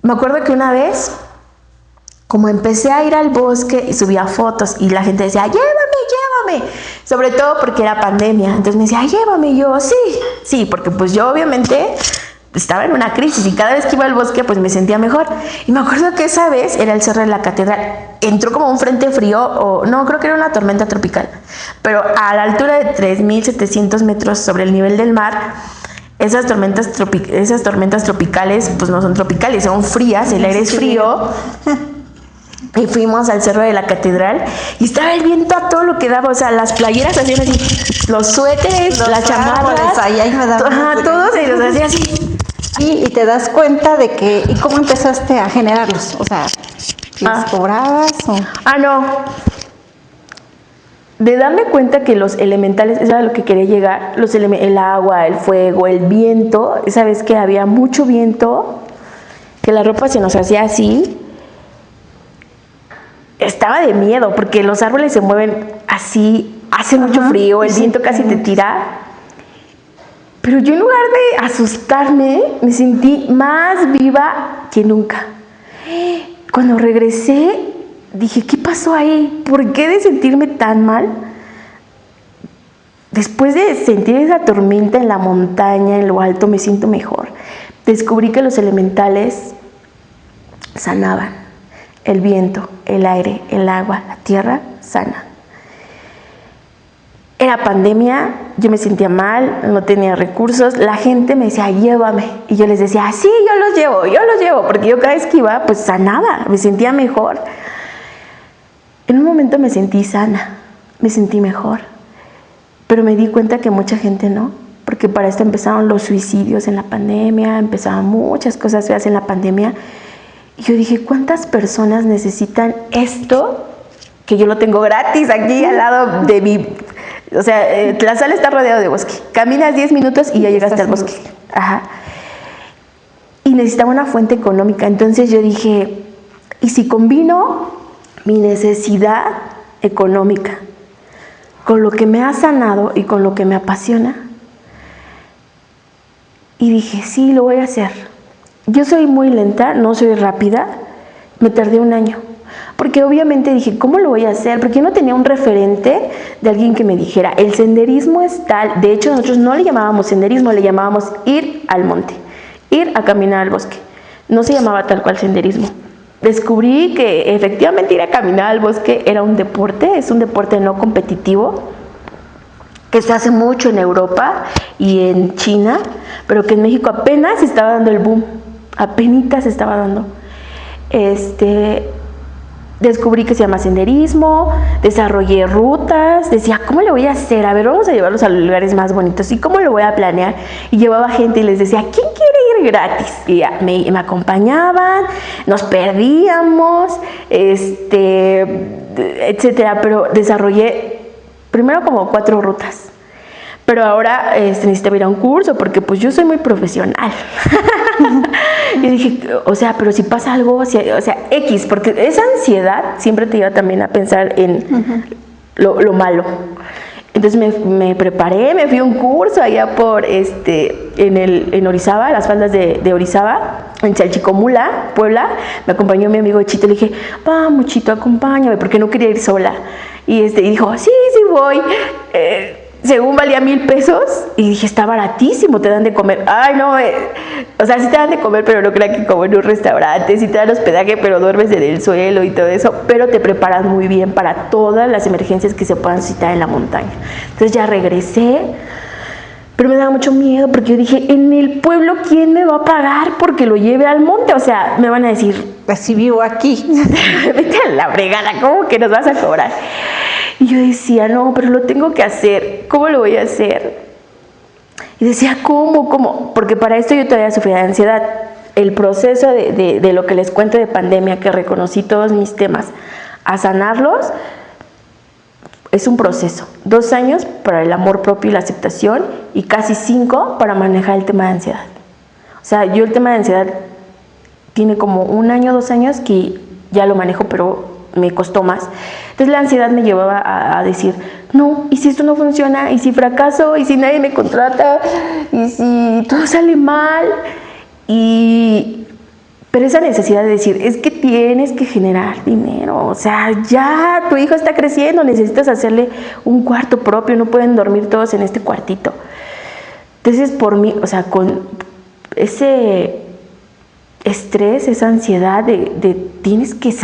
Me acuerdo que una vez, como empecé a ir al bosque y subía fotos y la gente decía, llévame, sobre todo porque era pandemia, entonces me decía, llévame, y yo, sí, porque pues yo obviamente estaba en una crisis y cada vez que iba al bosque pues me sentía mejor. Y me acuerdo que esa vez era el Cerro de la Catedral, entró como un frente frío, o no, creo que era una tormenta tropical, pero a la altura de 3.700 metros sobre el nivel del mar. Esas tormentas tropicales pues no son tropicales, son frías, el aire es frío. Y fuimos al Cerro de la Catedral y estaba el viento a todo lo que daba, o sea, las playeras hacían así, los suéteres, las chamarras, ahí me daba todos ellos hacían así. Y te das cuenta de que, ¿y cómo empezaste a generarlos? O sea, ¿las cobrabas o...? No. De darme cuenta que los elementales, eso era lo que quería llegar, el agua, el fuego, el viento, esa vez que había mucho viento, que la ropa se nos hacía así, estaba de miedo, porque los árboles se mueven así, hace mucho frío, el viento casi te tira. Pero yo en lugar de asustarme, me sentí más viva que nunca. Cuando regresé, dije, ¿qué pasó ahí? ¿Por qué de sentirme tan mal? Después de sentir esa tormenta en la montaña, en lo alto, me siento mejor. Descubrí que los elementales sanaban. El viento, el aire, el agua, la tierra sanan. Era pandemia, yo me sentía mal, no tenía recursos, la gente me decía, llévame, y yo les decía, sí, yo los llevo, porque yo cada vez que iba, pues sanaba, me sentía mejor. En un momento me sentí sana, me sentí mejor, pero me di cuenta que mucha gente no, porque para esto empezaron los suicidios en la pandemia, empezaron muchas cosas feas en la pandemia, y yo dije, ¿cuántas personas necesitan esto? Que yo lo tengo gratis aquí al lado de mi... O sea, Tlazal está rodeado de bosque. Caminas 10 minutos y ya llegaste al bosque. Ajá. Y necesitaba una fuente económica. Entonces yo dije, ¿y si combino mi necesidad económica con lo que me ha sanado y con lo que me apasiona? Y dije, sí, lo voy a hacer. Yo soy muy lenta, no soy rápida. Me tardé 1 año. Porque obviamente dije, ¿cómo lo voy a hacer? Porque yo no tenía un referente de alguien que me dijera, el senderismo es tal. De hecho, nosotros no le llamábamos senderismo, le llamábamos ir al monte, ir a caminar al bosque. No se llamaba tal cual senderismo. Descubrí que efectivamente ir a caminar al bosque era un deporte, es un deporte no competitivo, que se hace mucho en Europa y en China, pero que en México apenas se estaba dando el boom, apenas se estaba dando. Descubrí que se llama senderismo, desarrollé rutas, decía, ¿cómo le voy a hacer? A ver, vamos a llevarlos a los lugares más bonitos, ¿y cómo lo voy a planear? Y llevaba gente y les decía, ¿quién quiere ir gratis? Y ya, me acompañaban, nos perdíamos, etcétera, pero desarrollé primero como 4 rutas. Pero ahora necesitaba ir a un curso porque pues yo soy muy profesional. Y dije, o sea, pero si pasa algo, o sea, X, porque esa ansiedad siempre te lleva también a pensar en lo malo. Entonces me preparé, me fui a un curso allá por, en Orizaba, las faldas de Orizaba, en Chalchicomula, Puebla. Me acompañó mi amigo Chito, le dije, vamos Chito, acompáñame, porque no quería ir sola. Y dijo, sí voy. Según valía 1,000 pesos, y dije, está baratísimo, te dan de comer. Ay, no, o sea, sí te dan de comer, pero no crean que como en un restaurante, sí te dan hospedaje, pero duermes en el suelo y todo eso, pero te preparas muy bien para todas las emergencias que se puedan suscitar en la montaña. Entonces ya regresé, pero me daba mucho miedo, porque yo dije, en el pueblo, ¿quién me va a pagar porque lo lleve al monte? O sea, me van a decir, pues si vivo aquí. Vete a la fregada, ¿cómo que nos vas a cobrar? Y yo decía, no, pero lo tengo que hacer. ¿Cómo lo voy a hacer? Y decía, ¿cómo? Porque para esto yo todavía sufría de ansiedad. El proceso de lo que les cuento de pandemia, que reconocí todos mis temas, a sanarlos, es un proceso. 2 años para el amor propio y la aceptación, y casi 5 para manejar el tema de ansiedad. O sea, yo el tema de ansiedad tiene como 1 año, 2 años que ya lo manejo, pero me costó más. Entonces la ansiedad me llevaba a decir, no, ¿y si esto no funciona? ¿Y si fracaso? ¿Y si nadie me contrata? ¿Y si todo sale mal? Pero esa necesidad de decir, es que tienes que generar dinero, o sea, ya tu hijo está creciendo, necesitas hacerle un cuarto propio, no pueden dormir todos en este cuartito. Entonces, por mí, o sea, con ese estrés, esa ansiedad de tienes que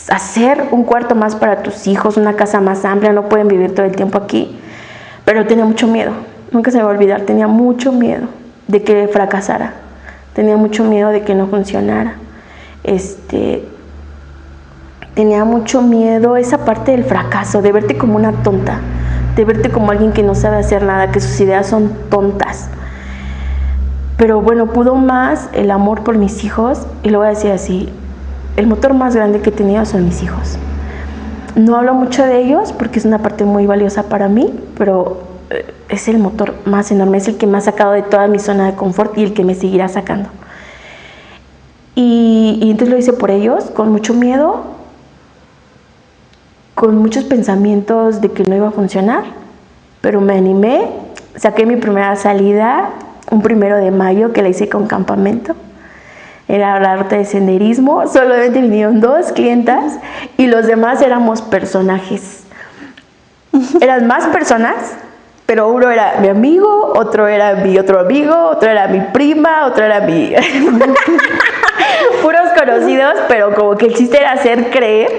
hacer un cuarto más para tus hijos, una casa más amplia, no pueden vivir todo el tiempo aquí, pero tenía mucho miedo, nunca se me va a olvidar, tenía mucho miedo de que fracasara. Tenía mucho miedo de que no funcionara. Tenía mucho miedo esa parte del fracaso, de verte como una tonta, de verte como alguien que no sabe hacer nada, que sus ideas son tontas. Pero bueno, pudo más el amor por mis hijos, y lo voy a decir así, el motor más grande que he tenido son mis hijos. No hablo mucho de ellos porque es una parte muy valiosa para mí, pero es el motor más enorme, es el que me ha sacado de toda mi zona de confort y el que me seguirá sacando. Y entonces lo hice por ellos, con mucho miedo, con muchos pensamientos de que no iba a funcionar, pero me animé, saqué mi primera salida, un 1 de mayo que la hice con campamento. Era la ruta de senderismo, solamente vinieron 2 clientas y los demás éramos personajes. Eran más personas, pero uno era mi amigo, otro era mi otro amigo, otro era mi prima, otro era mi... puros conocidos, pero como que el chiste era hacer creer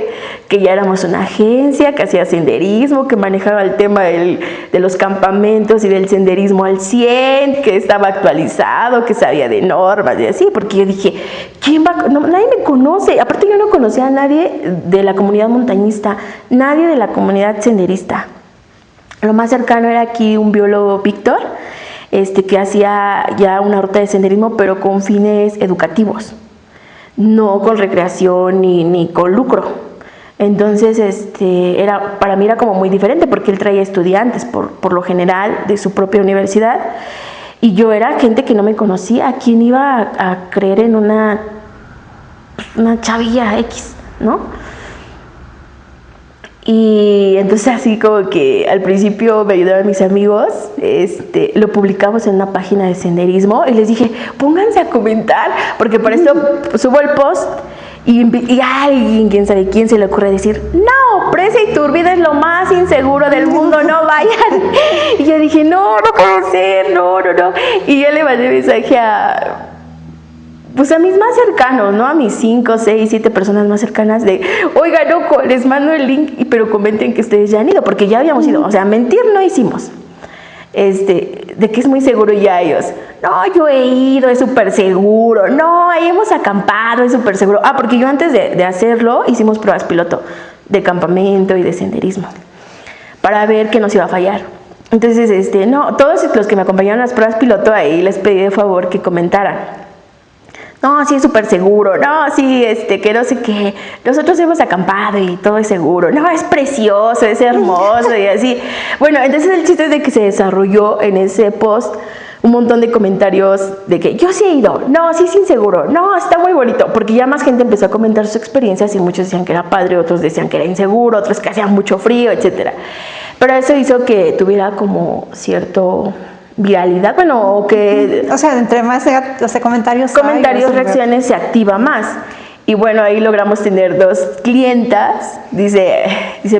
que ya éramos una agencia, que hacía senderismo, que manejaba el tema de los campamentos y del senderismo al 100, que estaba actualizado, que sabía de normas y así, porque yo dije, ¿quién va? No, nadie me conoce, aparte yo no conocía a nadie de la comunidad montañista, nadie de la comunidad senderista. Lo más cercano era aquí un biólogo, Víctor, que hacía ya una ruta de senderismo, pero con fines educativos, no con recreación ni con lucro. Entonces, para mí era como muy diferente porque él traía estudiantes por lo general de su propia universidad y yo era gente que no me conocía. ¿Quién iba a creer en una chavilla X, no? Y entonces así como que al principio me ayudaron mis amigos, lo publicamos en una página de senderismo y les dije, pónganse a comentar, porque para esto subo el post y alguien, quién sabe quién, se le ocurre decir, no, Presa Iturbide es lo más inseguro del mundo, no vayan. Y yo dije, no puede ser, no. Y yo le mandé mensaje a mis más cercanos, ¿no? A mis 5, 6, 7 personas más cercanas de, oiga, no, les mando el link, pero comenten que ustedes ya han ido, porque ya habíamos ido, o sea, mentir no hicimos. De que es muy seguro ya ellos. No, yo he ido, es súper seguro. No, ahí hemos acampado, es súper seguro. Porque yo antes de hacerlo hicimos pruebas piloto de campamento y de senderismo para ver que nos iba a fallar. Entonces, todos los que me acompañaron a las pruebas piloto ahí les pedí de favor que comentaran. No, sí es súper seguro, no, sí, que no sé qué, nosotros hemos acampado y todo es seguro, no, es precioso, es hermoso y así. Bueno, entonces el chiste es de que se desarrolló en ese post un montón de comentarios de que yo sí he ido, no, sí es inseguro, no, está muy bonito, porque ya más gente empezó a comentar sus experiencias y muchos decían que era padre, otros decían que era inseguro, otros que hacía mucho frío, etcétera. Pero eso hizo que tuviera como cierto viralidad, bueno, o que... O sea, entre más comentarios, reacciones, se activa más. Y bueno, ahí logramos tener 2 clientas, dice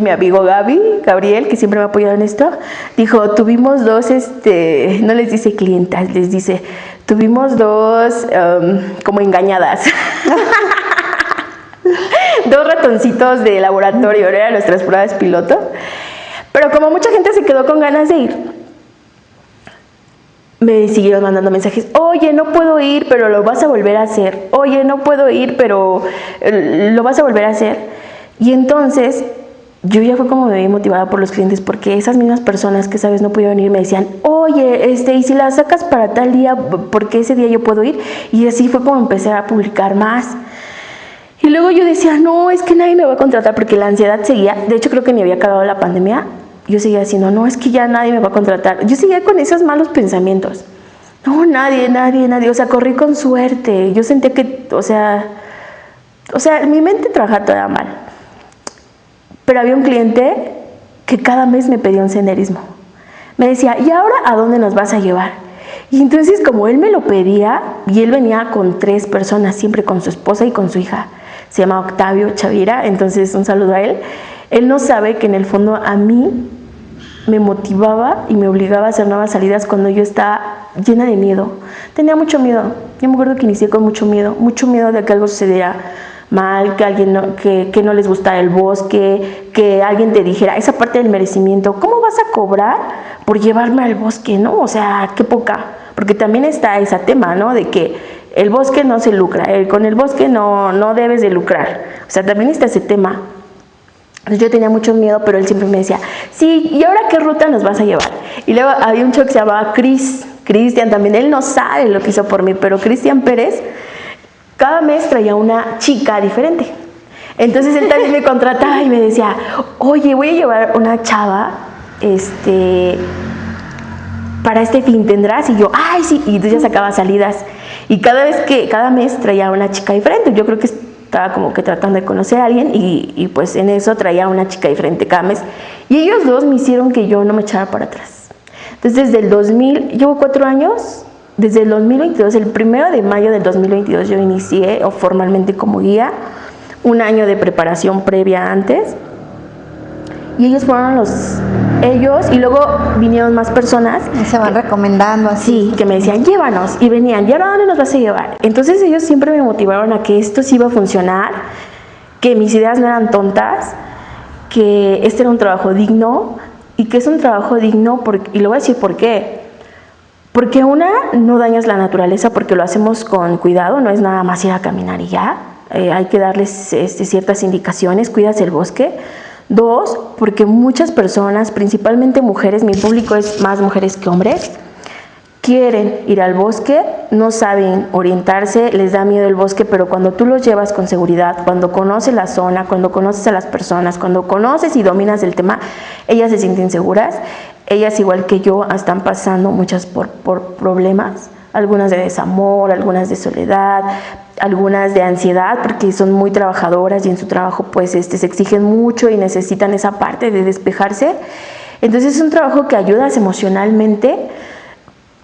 mi amigo Gabriel, que siempre me ha apoyado en esto, dijo, tuvimos 2, no les dice clientas, les dice, tuvimos 2 como engañadas. 2 ratoncitos de laboratorio, eran nuestras pruebas piloto. Pero como mucha gente se quedó con ganas de ir, me siguieron mandando mensajes, oye, no puedo ir, pero lo vas a volver a hacer, oye, no puedo ir, pero lo vas a volver a hacer. Y entonces yo ya fue como me vi motivada por los clientes, porque esas mismas personas que esa vez no pudieron ir me decían, oye, y si la sacas para tal día, porque ese día yo puedo ir. Y así fue como empecé a publicar más. Y luego yo decía, no, es que nadie me va a contratar, porque la ansiedad seguía. De hecho, creo que ni había acabado la pandemia. Yo seguía diciendo, no, es que ya nadie me va a contratar. Yo seguía con esos malos pensamientos. No, nadie. O sea, corrí con suerte. Yo sentía que, o sea, mi mente trabajaba toda mal. Pero había un cliente que cada mes me pedía un senderismo. Me decía, ¿y ahora a dónde nos vas a llevar? Y entonces como él me lo pedía, y él venía con 3 personas, siempre con su esposa y con su hija, se llama Octavio Chavira, entonces un saludo a él. Él no sabe que en el fondo a mí me motivaba y me obligaba a hacer nuevas salidas cuando yo estaba llena de miedo. Tenía mucho miedo. Yo me acuerdo que inicié con mucho miedo de que algo sucediera mal, que alguien que no les gustara el bosque, que alguien te dijera esa parte del merecimiento, ¿cómo vas a cobrar por llevarme al bosque, no? O sea, qué poca. Porque también está ese tema, ¿no? De que el bosque no se lucra, con el bosque no debes de lucrar. O sea, también está ese tema. Entonces yo tenía mucho miedo, pero él siempre me decía, sí, ¿y ahora qué ruta nos vas a llevar? Y luego había un chico que se llamaba Cristian también, él no sabe lo que hizo por mí, pero Cristian Pérez cada mes traía una chica diferente. Entonces él también me contrataba y me decía, oye, voy a llevar una chava, para este fin, ¿tendrás? Y yo, ay, sí, y entonces ya sacaba salidas. Y cada mes traía una chica diferente. Yo creo que estaba como que tratando de conocer a alguien y pues en eso traía una chica diferente cada mes. Y ellos dos me hicieron que yo no me echara para atrás. Entonces desde el 2000, llevo 4 años, desde el 2022, el 1 de mayo del 2022 yo inicié formalmente como guía, un año de preparación previa antes. Y ellos fueron ellos y luego vinieron más personas. Y se van recomendando así. Sí, que me decían, llévanos, y venían, ¿y ahora dónde nos vas a llevar? Entonces ellos siempre me motivaron a que esto sí iba a funcionar, que mis ideas no eran tontas, que este era un trabajo digno, y que es un trabajo digno, y le voy a decir por qué. Porque no dañas la naturaleza porque lo hacemos con cuidado, no es nada más ir a caminar y ya, hay que darles ciertas indicaciones, cuidas el bosque. 2, porque muchas personas, principalmente mujeres, mi público es más mujeres que hombres, quieren ir al bosque, no saben orientarse, les da miedo el bosque, pero cuando tú los llevas con seguridad, cuando conoces la zona, cuando conoces a las personas, cuando conoces y dominas el tema, ellas se sienten seguras. Ellas, igual que yo, están pasando muchas por problemas, algunas de desamor, algunas de soledad, algunas de ansiedad, porque son muy trabajadoras y en su trabajo pues se exigen mucho y necesitan esa parte de despejarse. Entonces es un trabajo que ayudas emocionalmente.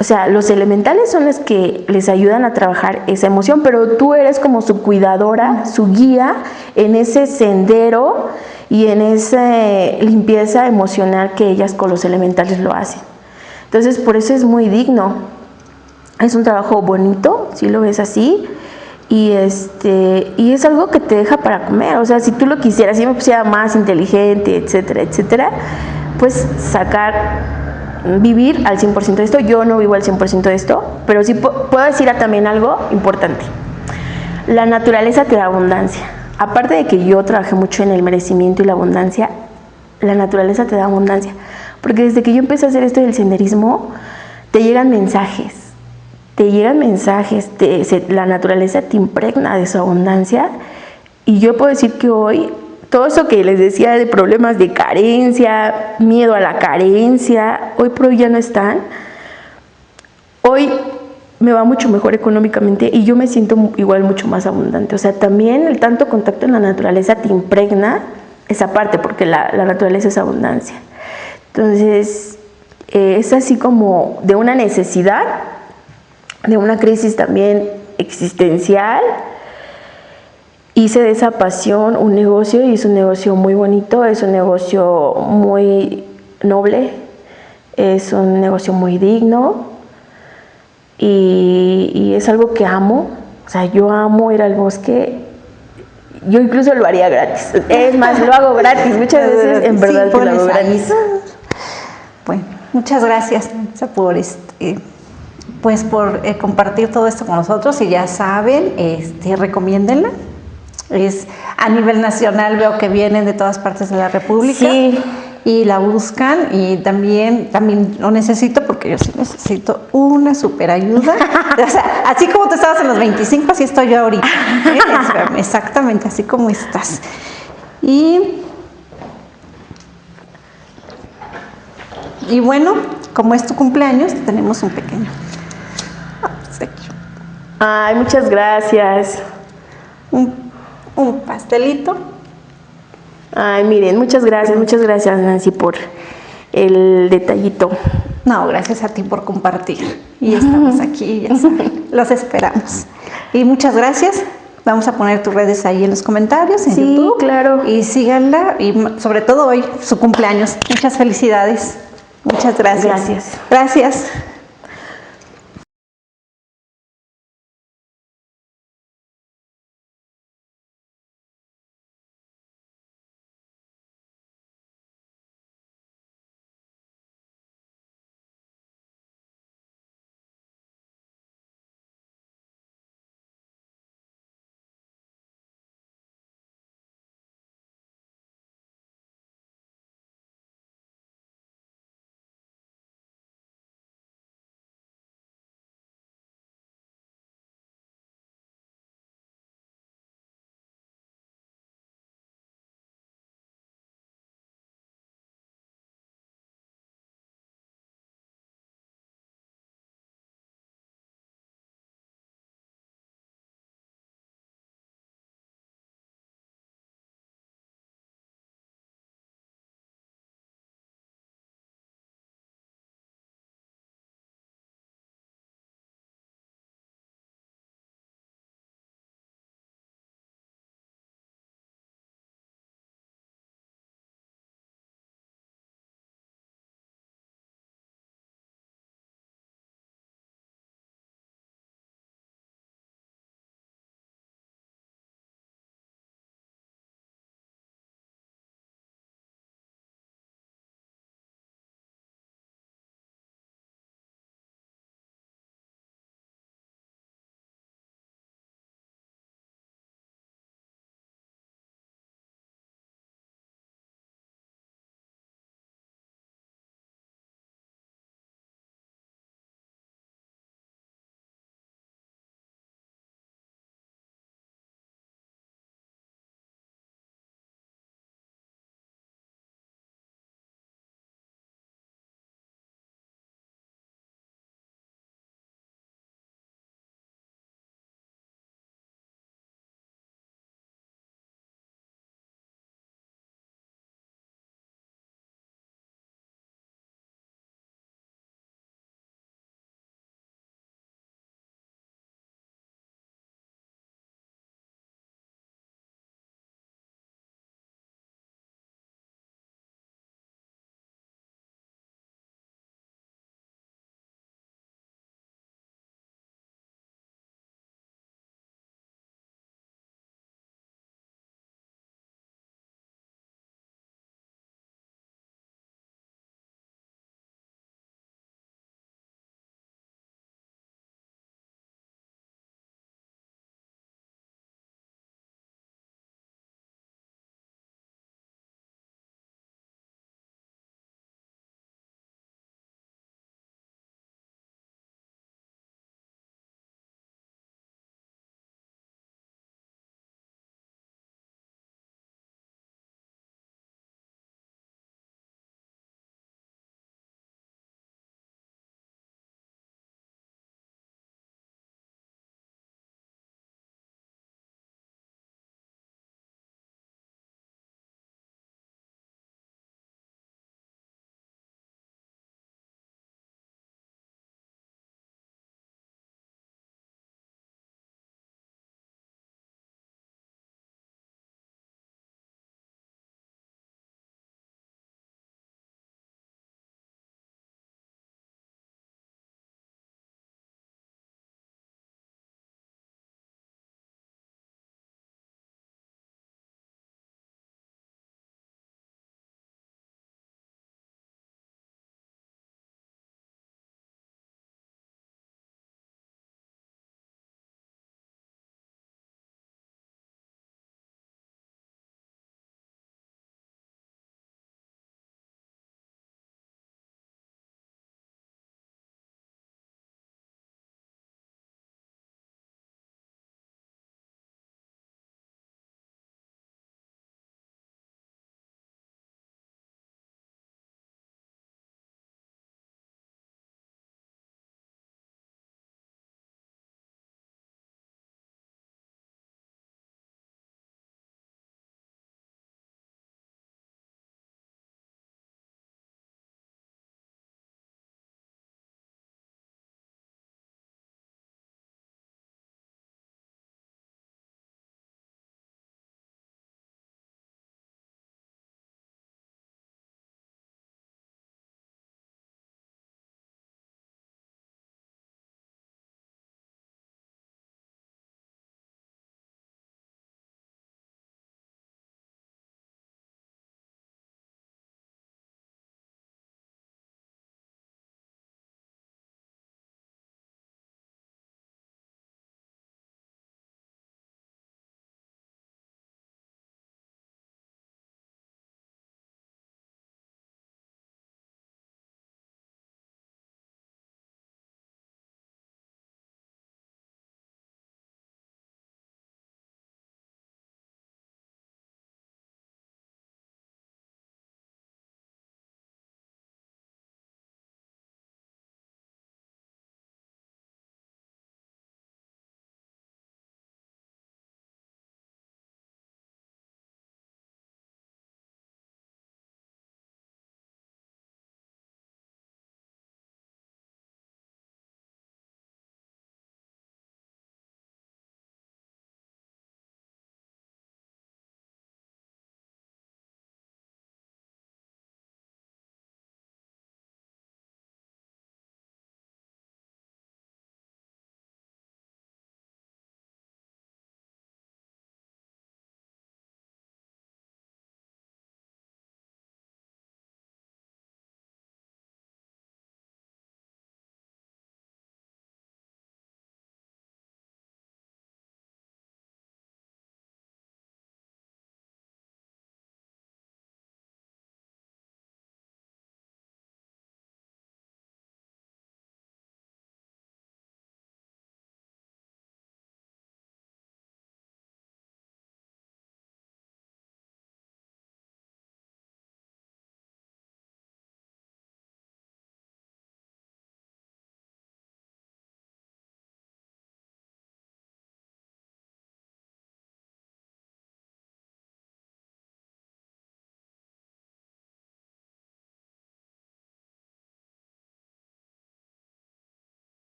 O sea, los elementales son los que les ayudan a trabajar esa emoción, pero tú eres como su cuidadora, su guía en ese sendero y en esa limpieza emocional que ellas con los elementales lo hacen. Entonces, por eso es muy digno. Es un trabajo bonito, si lo ves así, y es algo que te deja para comer. O sea, si tú lo quisieras, si me pusiera más inteligente, etcétera, etcétera, pues vivir al 100% de esto. Yo no vivo al 100% de esto, pero sí puedo decir también algo importante. La naturaleza te da abundancia. Aparte de que yo trabajé mucho en el merecimiento y la abundancia, la naturaleza te da abundancia. Porque desde que yo empecé a hacer esto del senderismo, te llegan mensajes. La naturaleza te impregna de su abundancia. Y yo puedo decir que hoy, todo eso que les decía de problemas de carencia, miedo a la carencia, hoy por hoy ya no están. Hoy me va mucho mejor económicamente y yo me siento igual mucho más abundante. O sea, también el tanto contacto en la naturaleza te impregna esa parte, porque la naturaleza es abundancia. Entonces, es así como de una necesidad, de una crisis también existencial, hice de esa pasión un negocio, y es un negocio muy bonito, es un negocio muy noble, es un negocio muy digno, y es algo que amo. O sea, yo amo ir al bosque. Yo incluso lo haría gratis. Es más, lo hago gratis. Muchas veces en verdad que lo hago gratis. Bueno, muchas gracias por por compartir todo esto con nosotros. Y ya saben, recomiéndenla. Es a nivel nacional, veo que vienen de todas partes de la República. Sí. Y la buscan, y también lo necesito, porque yo sí necesito una super ayuda. O sea, así como tú estabas en los 25, así estoy yo ahorita. Exactamente, así como estás. Y bueno, como es tu cumpleaños, tenemos un pequeño obsequio. Ay, muchas gracias. Un pastelito. Ay, miren, muchas gracias Nancy por el detallito. No, gracias a ti por compartir. Y estamos aquí, ya saben, los esperamos. Y muchas gracias. Vamos a poner tus redes ahí en los comentarios, en Sí, YouTube. claro. Y síganla, y sobre todo hoy, su cumpleaños. Muchas felicidades. Muchas gracias. Gracias. Gracias.